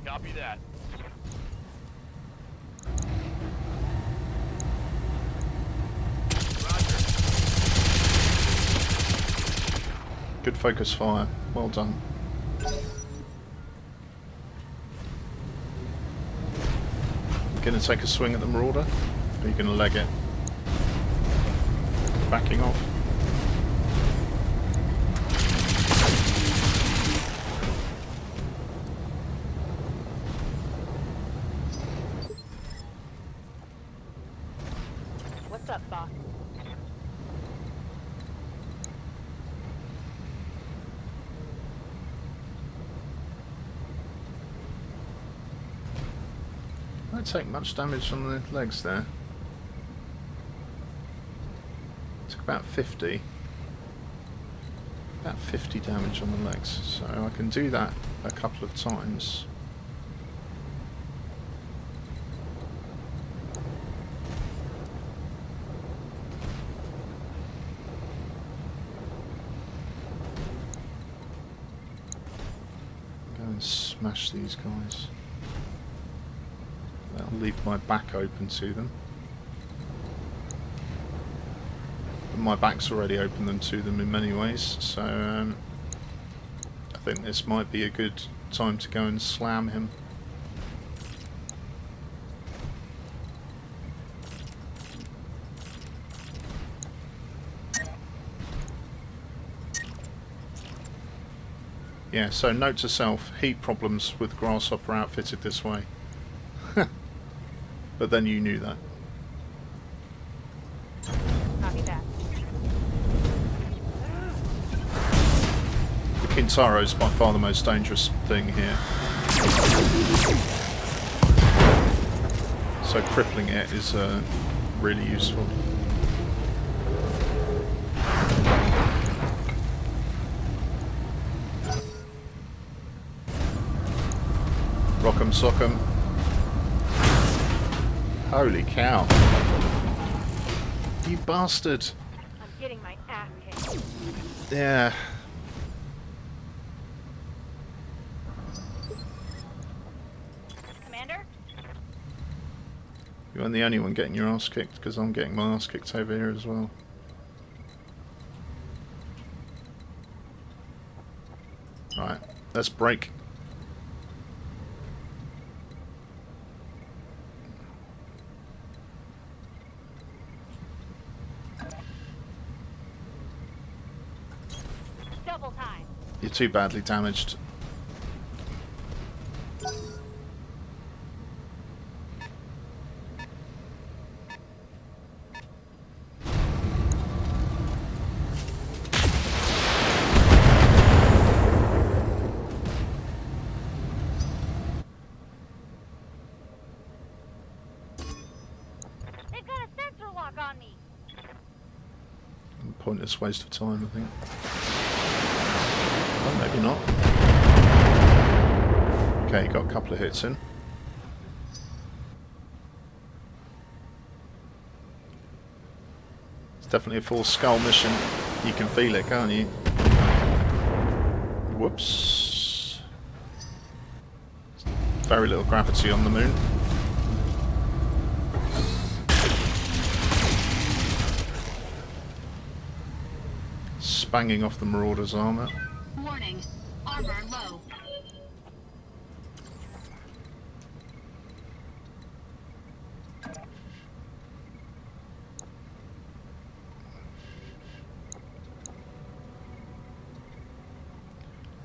Copy that. Good focus fire. Well done. Gonna take a swing at the Marauder? Or are you gonna leg it? Backing off. What's up, boss? Don't take much damage on the legs there. Took about 50. About 50 damage on the legs, so I can do that a couple of times. Go and smash these guys. I'll leave my back open to them. But my back's already open to them in many ways, so I think this might be a good time to go and slam him. Yeah, so note to self, heat problems with Grasshopper outfitted this way. But then you knew that. Copy that. The Kintaro is by far the most dangerous thing here. So crippling it is really useful. Rock'em sock'em. Holy cow. You bastard. I'm getting my ass kicked. Yeah. Commander? You aren't the only one getting your ass kicked, because I'm getting my ass kicked over here as well. Right, let's break. Double time. You're too badly damaged. They've got a sensor lock on me. Pointless waste of time, I think. Oh, maybe not. Okay, got a couple of hits in. It's definitely a full skull mission. You can feel it, can't you? Whoops. Very little gravity on the moon. Banging off the Marauder's armour. Warning. Armor low.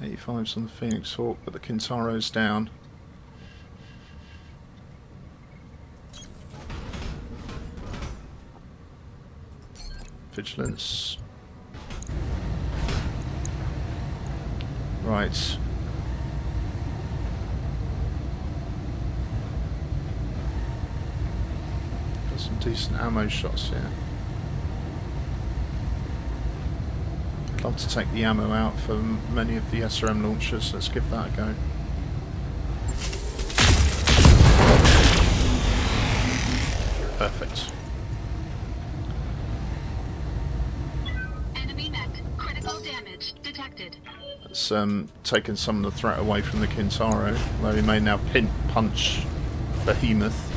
'85's on the Phoenix Hawk, but the Kintaro's down. Vigilance. Right. Got some decent ammo shots here. I'd love to take the ammo out for many of the SRM launchers. Let's give that a go. Perfect. Enemy mech. Critical damage detected. It's taken some of the threat away from the Kintaro, though he may now punch Behemoth.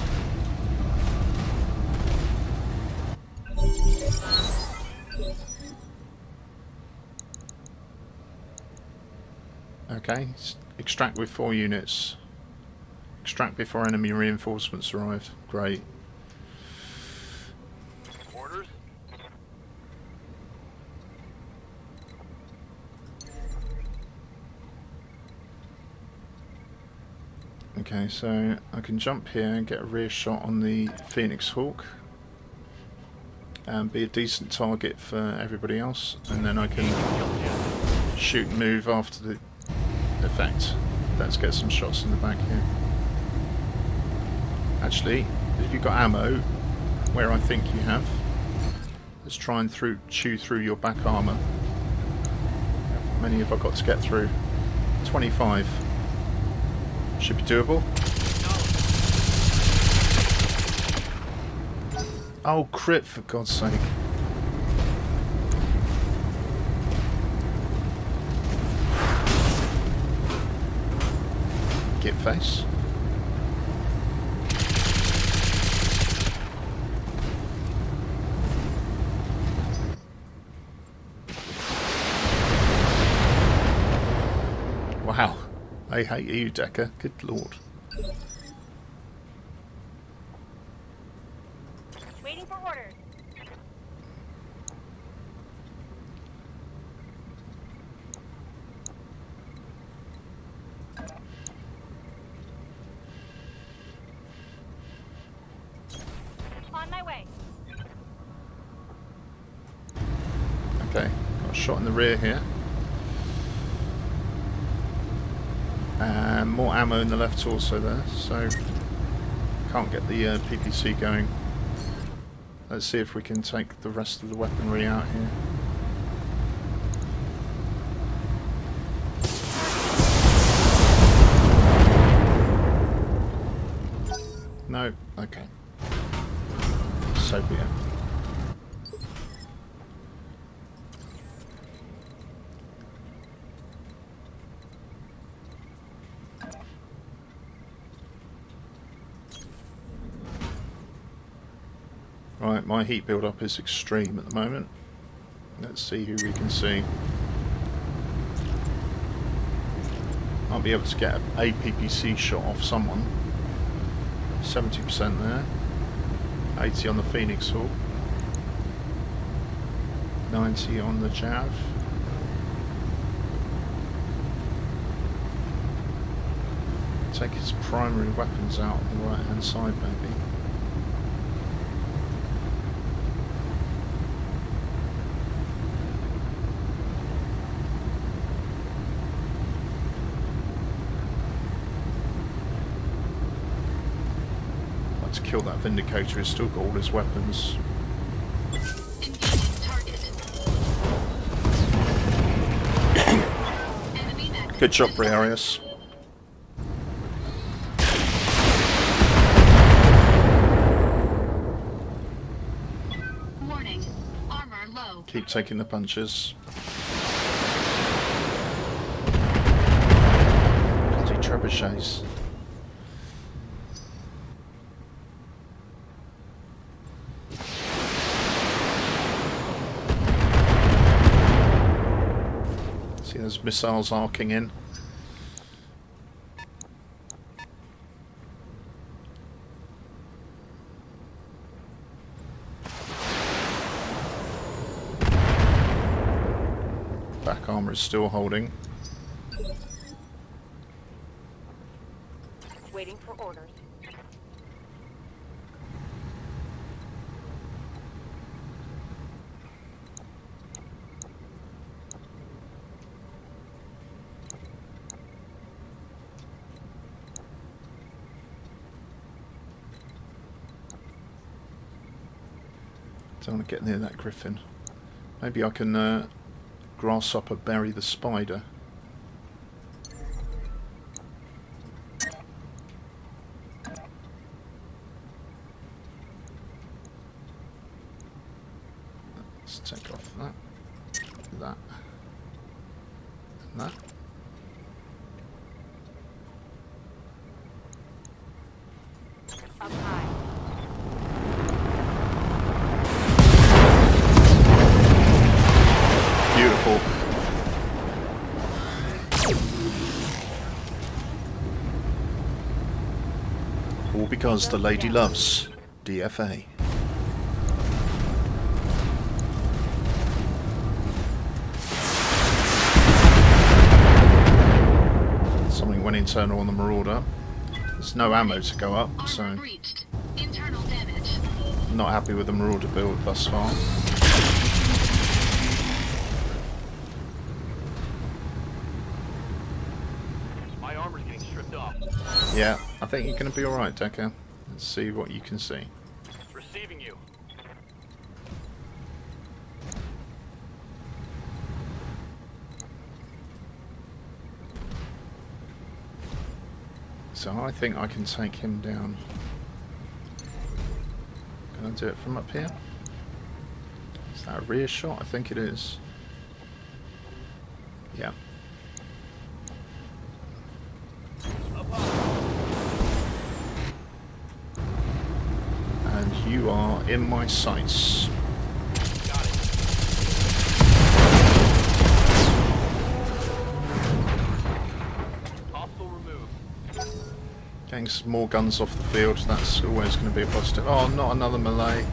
Okay, extract with 4 units. Extract before enemy reinforcements arrive. Great. Orders? Okay, so I can jump here and get a rear shot on the Phoenix Hawk and be a decent target for everybody else, and then I can shoot and move after the effect. Let's get some shots in the back here. Actually, if you've got ammo, where I think you have, let's try and chew through your back armour. How many have I got to get through? 25. Should be doable. Oh, crit, for God's sake. Git face. Wow. I hate you, Decker. Good lord. Waiting for orders. On my way. Okay, got a shot in the rear here. And more ammo in the left torso there, so can't get the PPC going. Let's see if we can take the rest of the weaponry out here. No, okay. So be it. Right, my heat build-up is extreme at the moment. Let's see who we can see. I'll be able to get a PPC shot off someone. 70% there. 80 on the Phoenix Hawk. 90 on the Jav. Take his primary weapons out on the right hand side maybe. To kill that Vindicator, he's still got all his weapons. Good job, Briareous. Warning. Armor low. Keep taking the punches. Bloody trebuchets. See those missiles arcing in. Back armor is still holding. Waiting for orders. Don't want to get near that griffin. Maybe I can grasshopper bury the spider. Let's take off that, that, and that. Up high. Beautiful. All because the lady loves DFA. Something went internal on the Marauder. There's no ammo to go up, so Armor breached. Internal damage. I'm not happy with the Marauder build thus far. My armor's getting stripped off. Yeah, I think you're going to be alright, Decker. Let's see what you can see. Receiving you. So I think I can take him down. Can I do it from up here? Is that a rear shot? I think it is. Yeah. And you are in my sights. Got it. Hostile removed. Getting some more guns off the field, that's always going to be a positive. Oh, not another melee.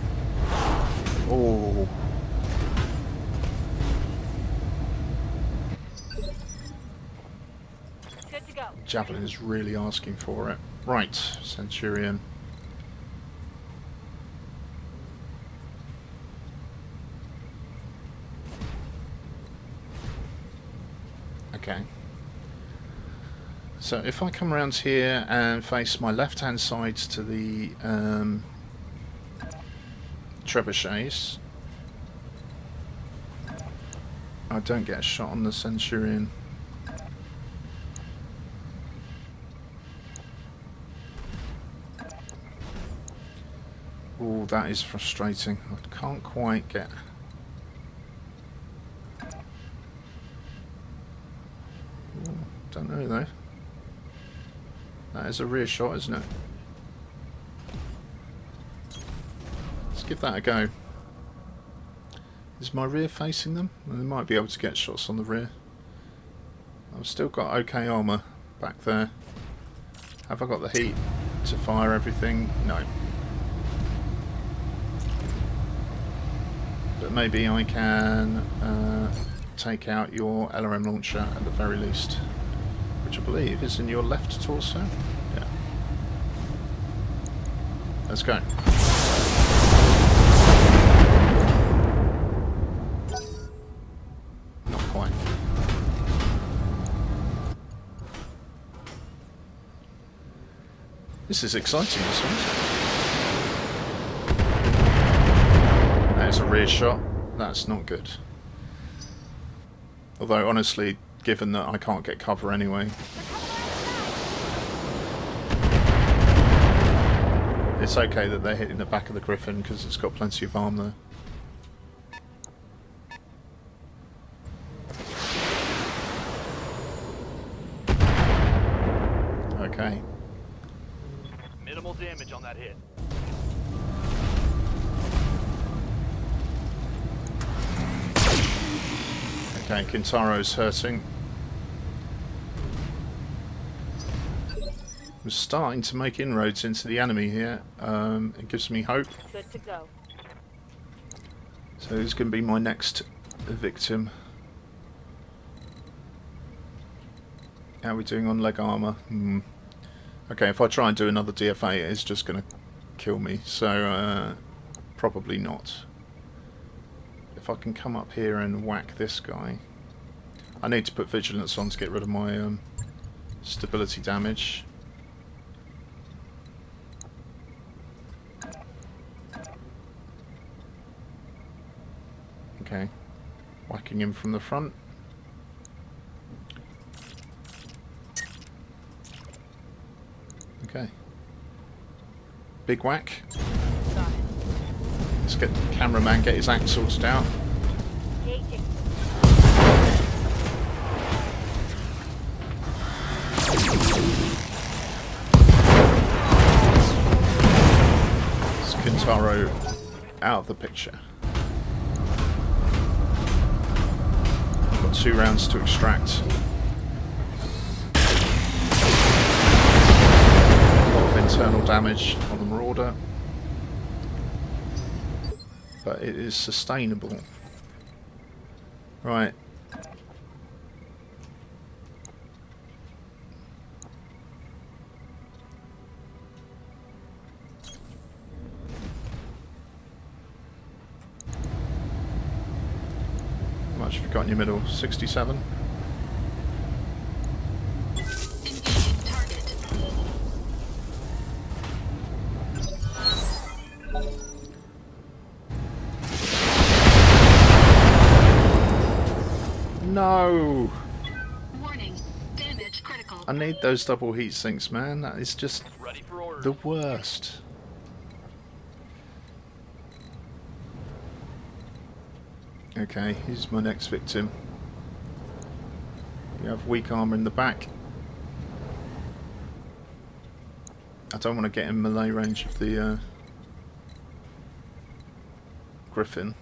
Oh. Good to go. Javelin is really asking for it. Right, Centurion. Okay. So if I come around here and face my left-hand side to the trebuchets, I don't get a shot on the Centurion. Oh, that is frustrating. I can't quite get... Ooh, don't know though. That is a rear shot, isn't it? Let's give that a go. Is my rear facing them? Well, they might be able to get shots on the rear. I've still got okay armour back there. Have I got the heat to fire everything? No. But maybe I can take out your LRM launcher at the very least. Which I believe is in your left torso. Yeah. Let's go. Not quite. This is exciting, this one. That is a rear shot. That's not good. Although, honestly, given that I can't get cover anyway. It's okay that they're hitting the back of the Griffin because it's got plenty of arm there. Okay. Minimal damage on that hit. Okay, Kintaro's hurting. I'm starting to make inroads into the enemy here. It gives me hope. Good to go. So who's going to be my next victim? How are we doing on leg armour? Okay, if I try and do another DFA, it's just going to kill me. So probably not. If I can come up here and whack this guy. I need to put vigilance on to get rid of my stability damage. Okay, whacking him from the front. Okay. Big whack. Got it. Let's get the cameraman, get his act sorted out. Engaging. It's Kintaro out of the picture. Got 2 rounds to extract. A lot of internal damage on the Marauder, but it is sustainable. Right. How much have you got in your middle? 67? Engaging target. No! Warning. Damage critical. I need those double heat sinks, man. That is just Ready for orders. the worst. Okay, here's my next victim. You have weak armor in the back. I don't want to get in melee range of the Griffin.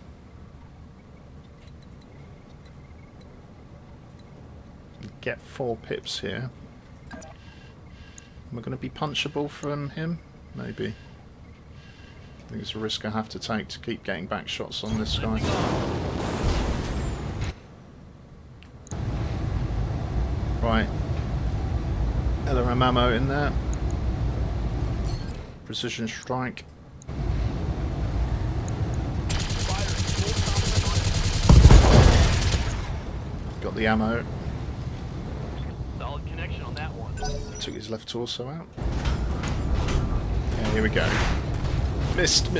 Get 4 pips here. Am I going to be punchable from him? Maybe. I think it's a risk I have to take to keep getting back shots on this guy. Right. LRM ammo in there. Precision strike. Got the ammo. Solid connection on that one. Took his left torso out. Yeah, here we go. Missed.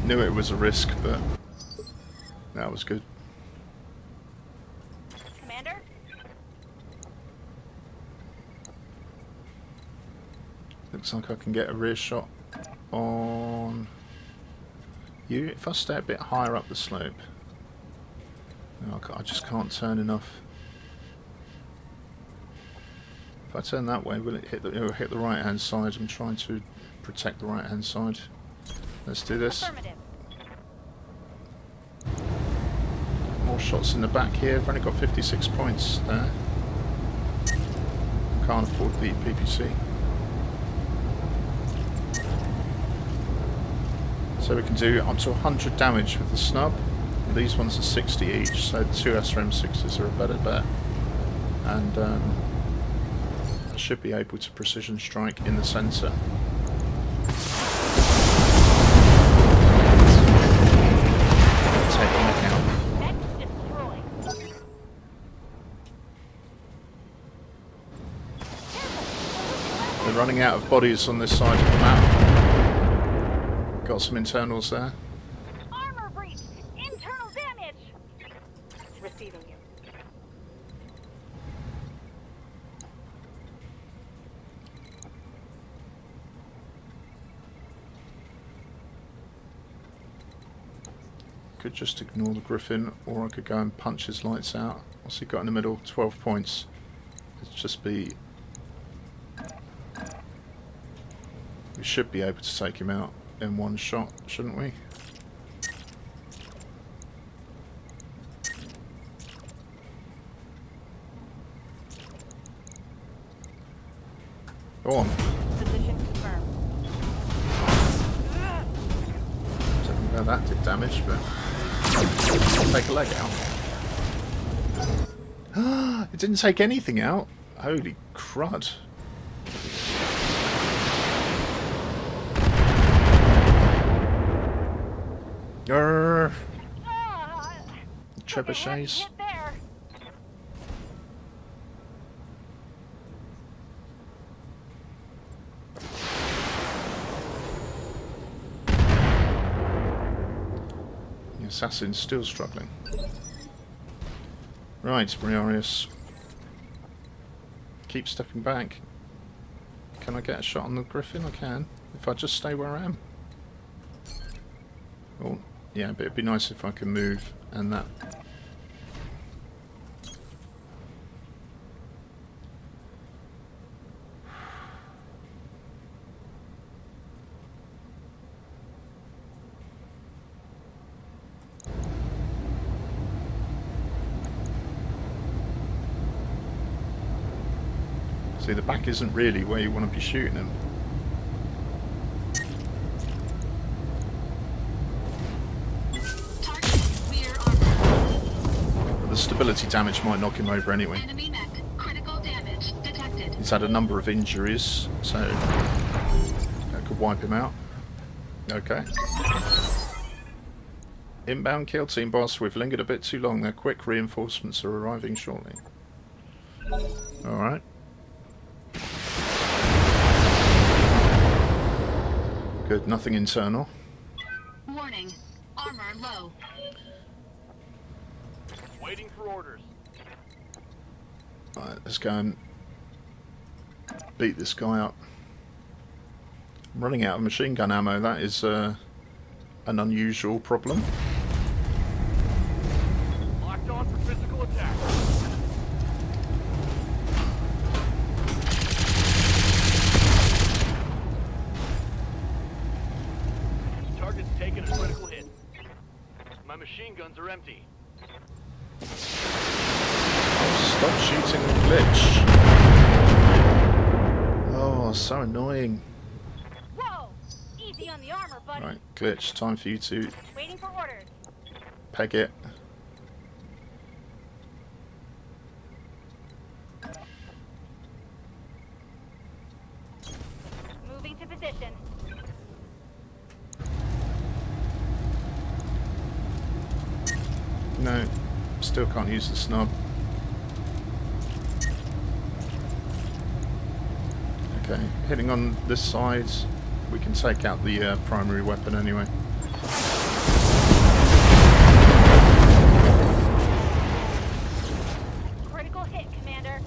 Knew it was a risk, but that was good. Commander? Looks like I can get a rear shot on you if I stay a bit higher up the slope. No, I just can't turn enough. If I turn that way, will it hit it'll hit the right hand side? I'm trying to protect the right hand side. Let's do this. Affirmative. More shots in the back here. I've only got 56 points there. Can't afford the PPC. So we can do up to 100 damage with the snub. These ones are 60 each, so 2 SRM6s are a better bet. And I should be able to precision strike in the centre. Take the neck out. Next, destroy. We're running out of bodies on this side of the map. Got some internals there. Armor breach! Internal damage! Receiving you. Could just ignore the Griffin, or I could go and punch his lights out. What's he got in the middle? 12 points. Let's just be... We should be able to take him out in one shot, shouldn't we? Go on. Position confirmed. Don't know how that did damage, but I'll take a leg out. It didn't take anything out. Holy crud. Grrr. Trebuchets. Hit there. The assassin's still struggling. Right, Briareous. Keep stepping back. Can I get a shot on the Griffin? I can. If I just stay where I am. Oh, yeah, but it'd be nice if I could move and that. basically the back isn't really where you want to be shooting him. Target rear armor. The stability damage might knock him over anyway. Enemy mech. Critical damage detected. He's had a number of injuries, so that could wipe him out. Okay. Inbound kill team boss, we've lingered a bit too long. Their quick reinforcements are arriving shortly. Alright. Good, nothing internal. Warning. Armor low. Waiting for orders. Alright, let's go and beat this guy up. I'm running out of machine gun ammo. That is an unusual problem. Locked on for physical attack. Target's taking a critical hit. My machine guns are empty. Stop shooting the glitch. Oh, so annoying. Whoa! Easy on the armor, buddy. Right, glitch, time for you to Waiting for orders. peg it. Moving to position. No, still can't use the snub. Okay, hitting on this side, we can take out the primary weapon anyway. Critical hit, Commander.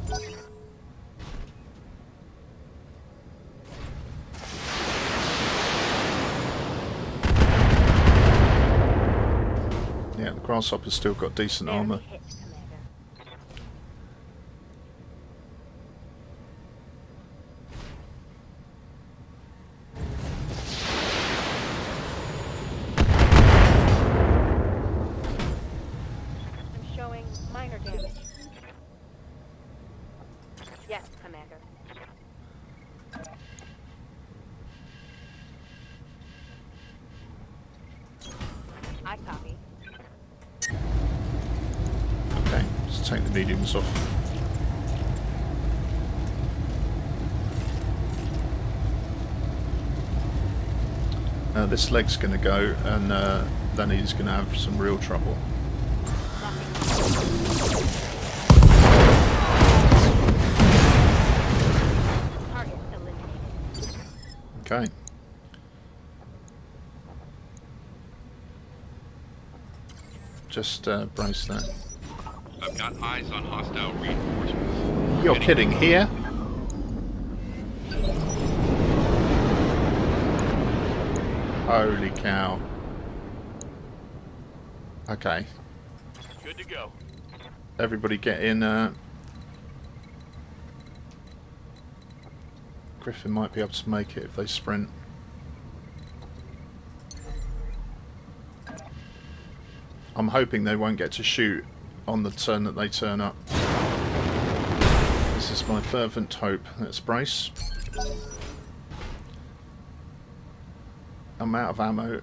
Yeah, the Grasshopper's still got decent Barely armor. hit, Commander. I'm showing minor damage. Yes, Commander. I copy. Okay, let's take the mediums off. This leg's going to go, and then he's going to have some real trouble. Target eliminated. Okay. Just brace that. I've got eyes on hostile reinforcements. You're kidding, here? Holy cow. Okay. Good to go. Everybody get in. Griffin might be able to make it if they sprint. I'm hoping they won't get to shoot on the turn that they turn up. This is my fervent hope. Let's brace. I'm out of ammo.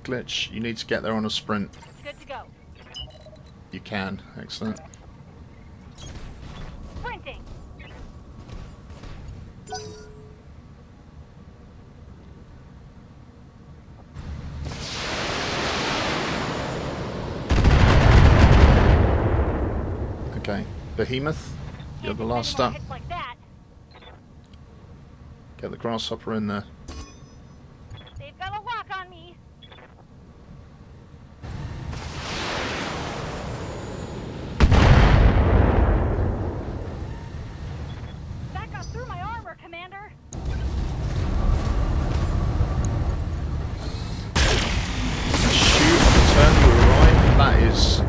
Glitch, you need to get there on a sprint. Good to go. You can. Excellent. Sprinting. Okay. Behemoth, you're the Can't last take any more up. hits like that. Get the Grasshopper in there. They've got a lock on me. Back up through my armor, Commander. Shoot on the turn you arrive. That is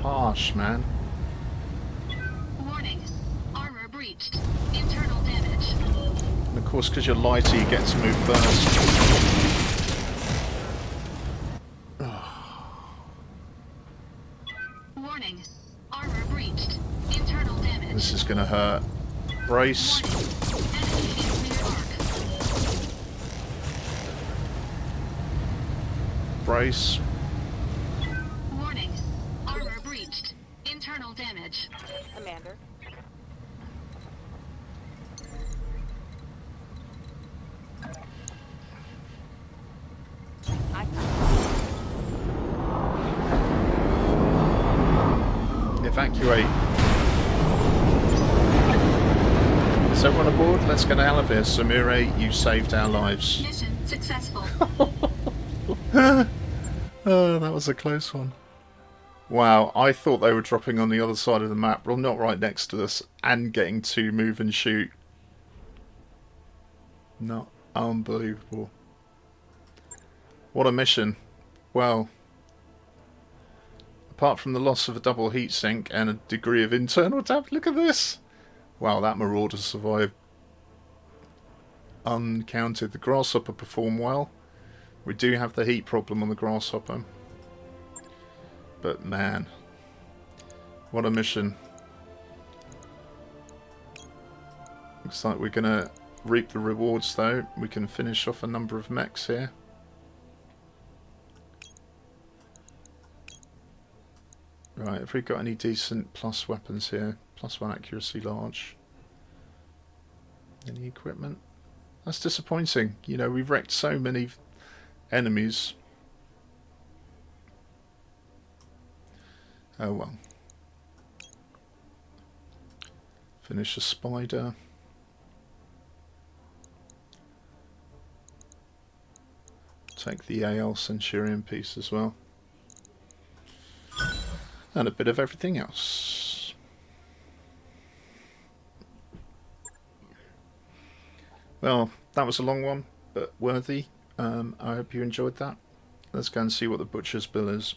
harsh, man. Warning. Armor breached. Internal damage. And of course, because you're lighter, you get to move first. Warning. Armor breached. Internal damage. This is going to hurt. Brace. Enemy in rear arc. Brace. Warning. Armor breached. Internal damage. Commander. I Evacuate. Is everyone aboard? Let's get out of here. Samire, you saved our lives. Mission successful. Oh, that was a close one. Wow, I thought they were dropping on the other side of the map, well, not right next to us, and getting to move and shoot. Not unbelievable. What a mission. Well, apart from the loss of a double heatsink and a degree of internal damage, look at this. Wow, that Marauder survived uncounted. The Grasshopper performed well. We do have the heat problem on the Grasshopper. But man, what a mission. Looks like we're going to reap the rewards though. We can finish off a number of mechs here. Right, have we got any decent plus weapons here? +1 accuracy large. Any equipment? That's disappointing. You know, we've wrecked so many enemies. Oh well. Finish a spider. Take the AL Centurion piece as well. And a bit of everything else. Well, that was a long one, but worthy. I hope you enjoyed that. Let's go and see what the butcher's bill is.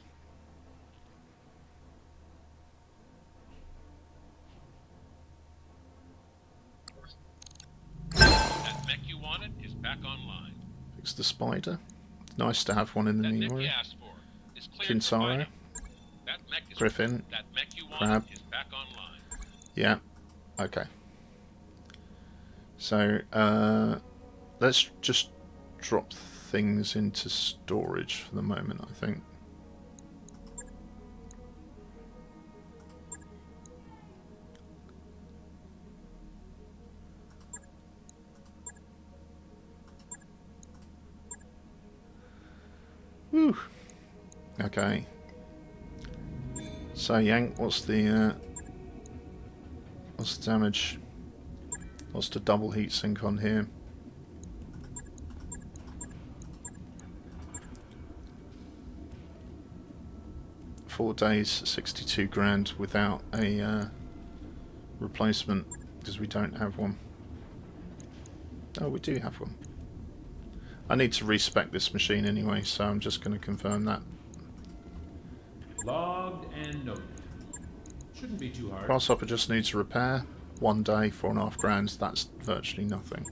That mech you wanted is back online. Fix the spider. Nice to have one in the That new mech you way. asked for is cleared for Kinsaro. mining. That mech is Griffin. That mech you wanted Crab. is back online. Yeah. Okay. So, let's just drop things into storage for the moment, I think. Whew. Okay. So Yank, what's the damage? What's the double heatsink on here? Four days, 62 grand without a replacement because we don't have one. Oh, we do have one. I need to respec this machine anyway, so I'm just going to confirm that. Logged and noted. Shouldn't be too hard. Grasshopper just needs a repair. 1 day, 4.5 grand. That's virtually nothing.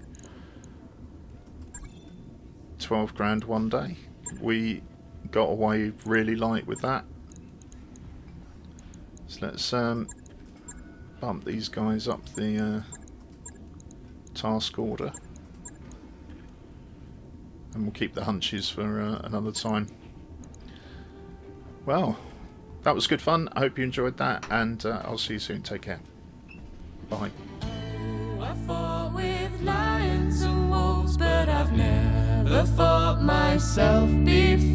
12 grand 1 day. We got away really light with that. So let's bump these guys up the task order. And we'll keep the hunches for another time. Well, that was good fun. I hope you enjoyed that, and I'll see you soon. Take care. Bye. I fought with lions and wolves, but I've never fought myself before.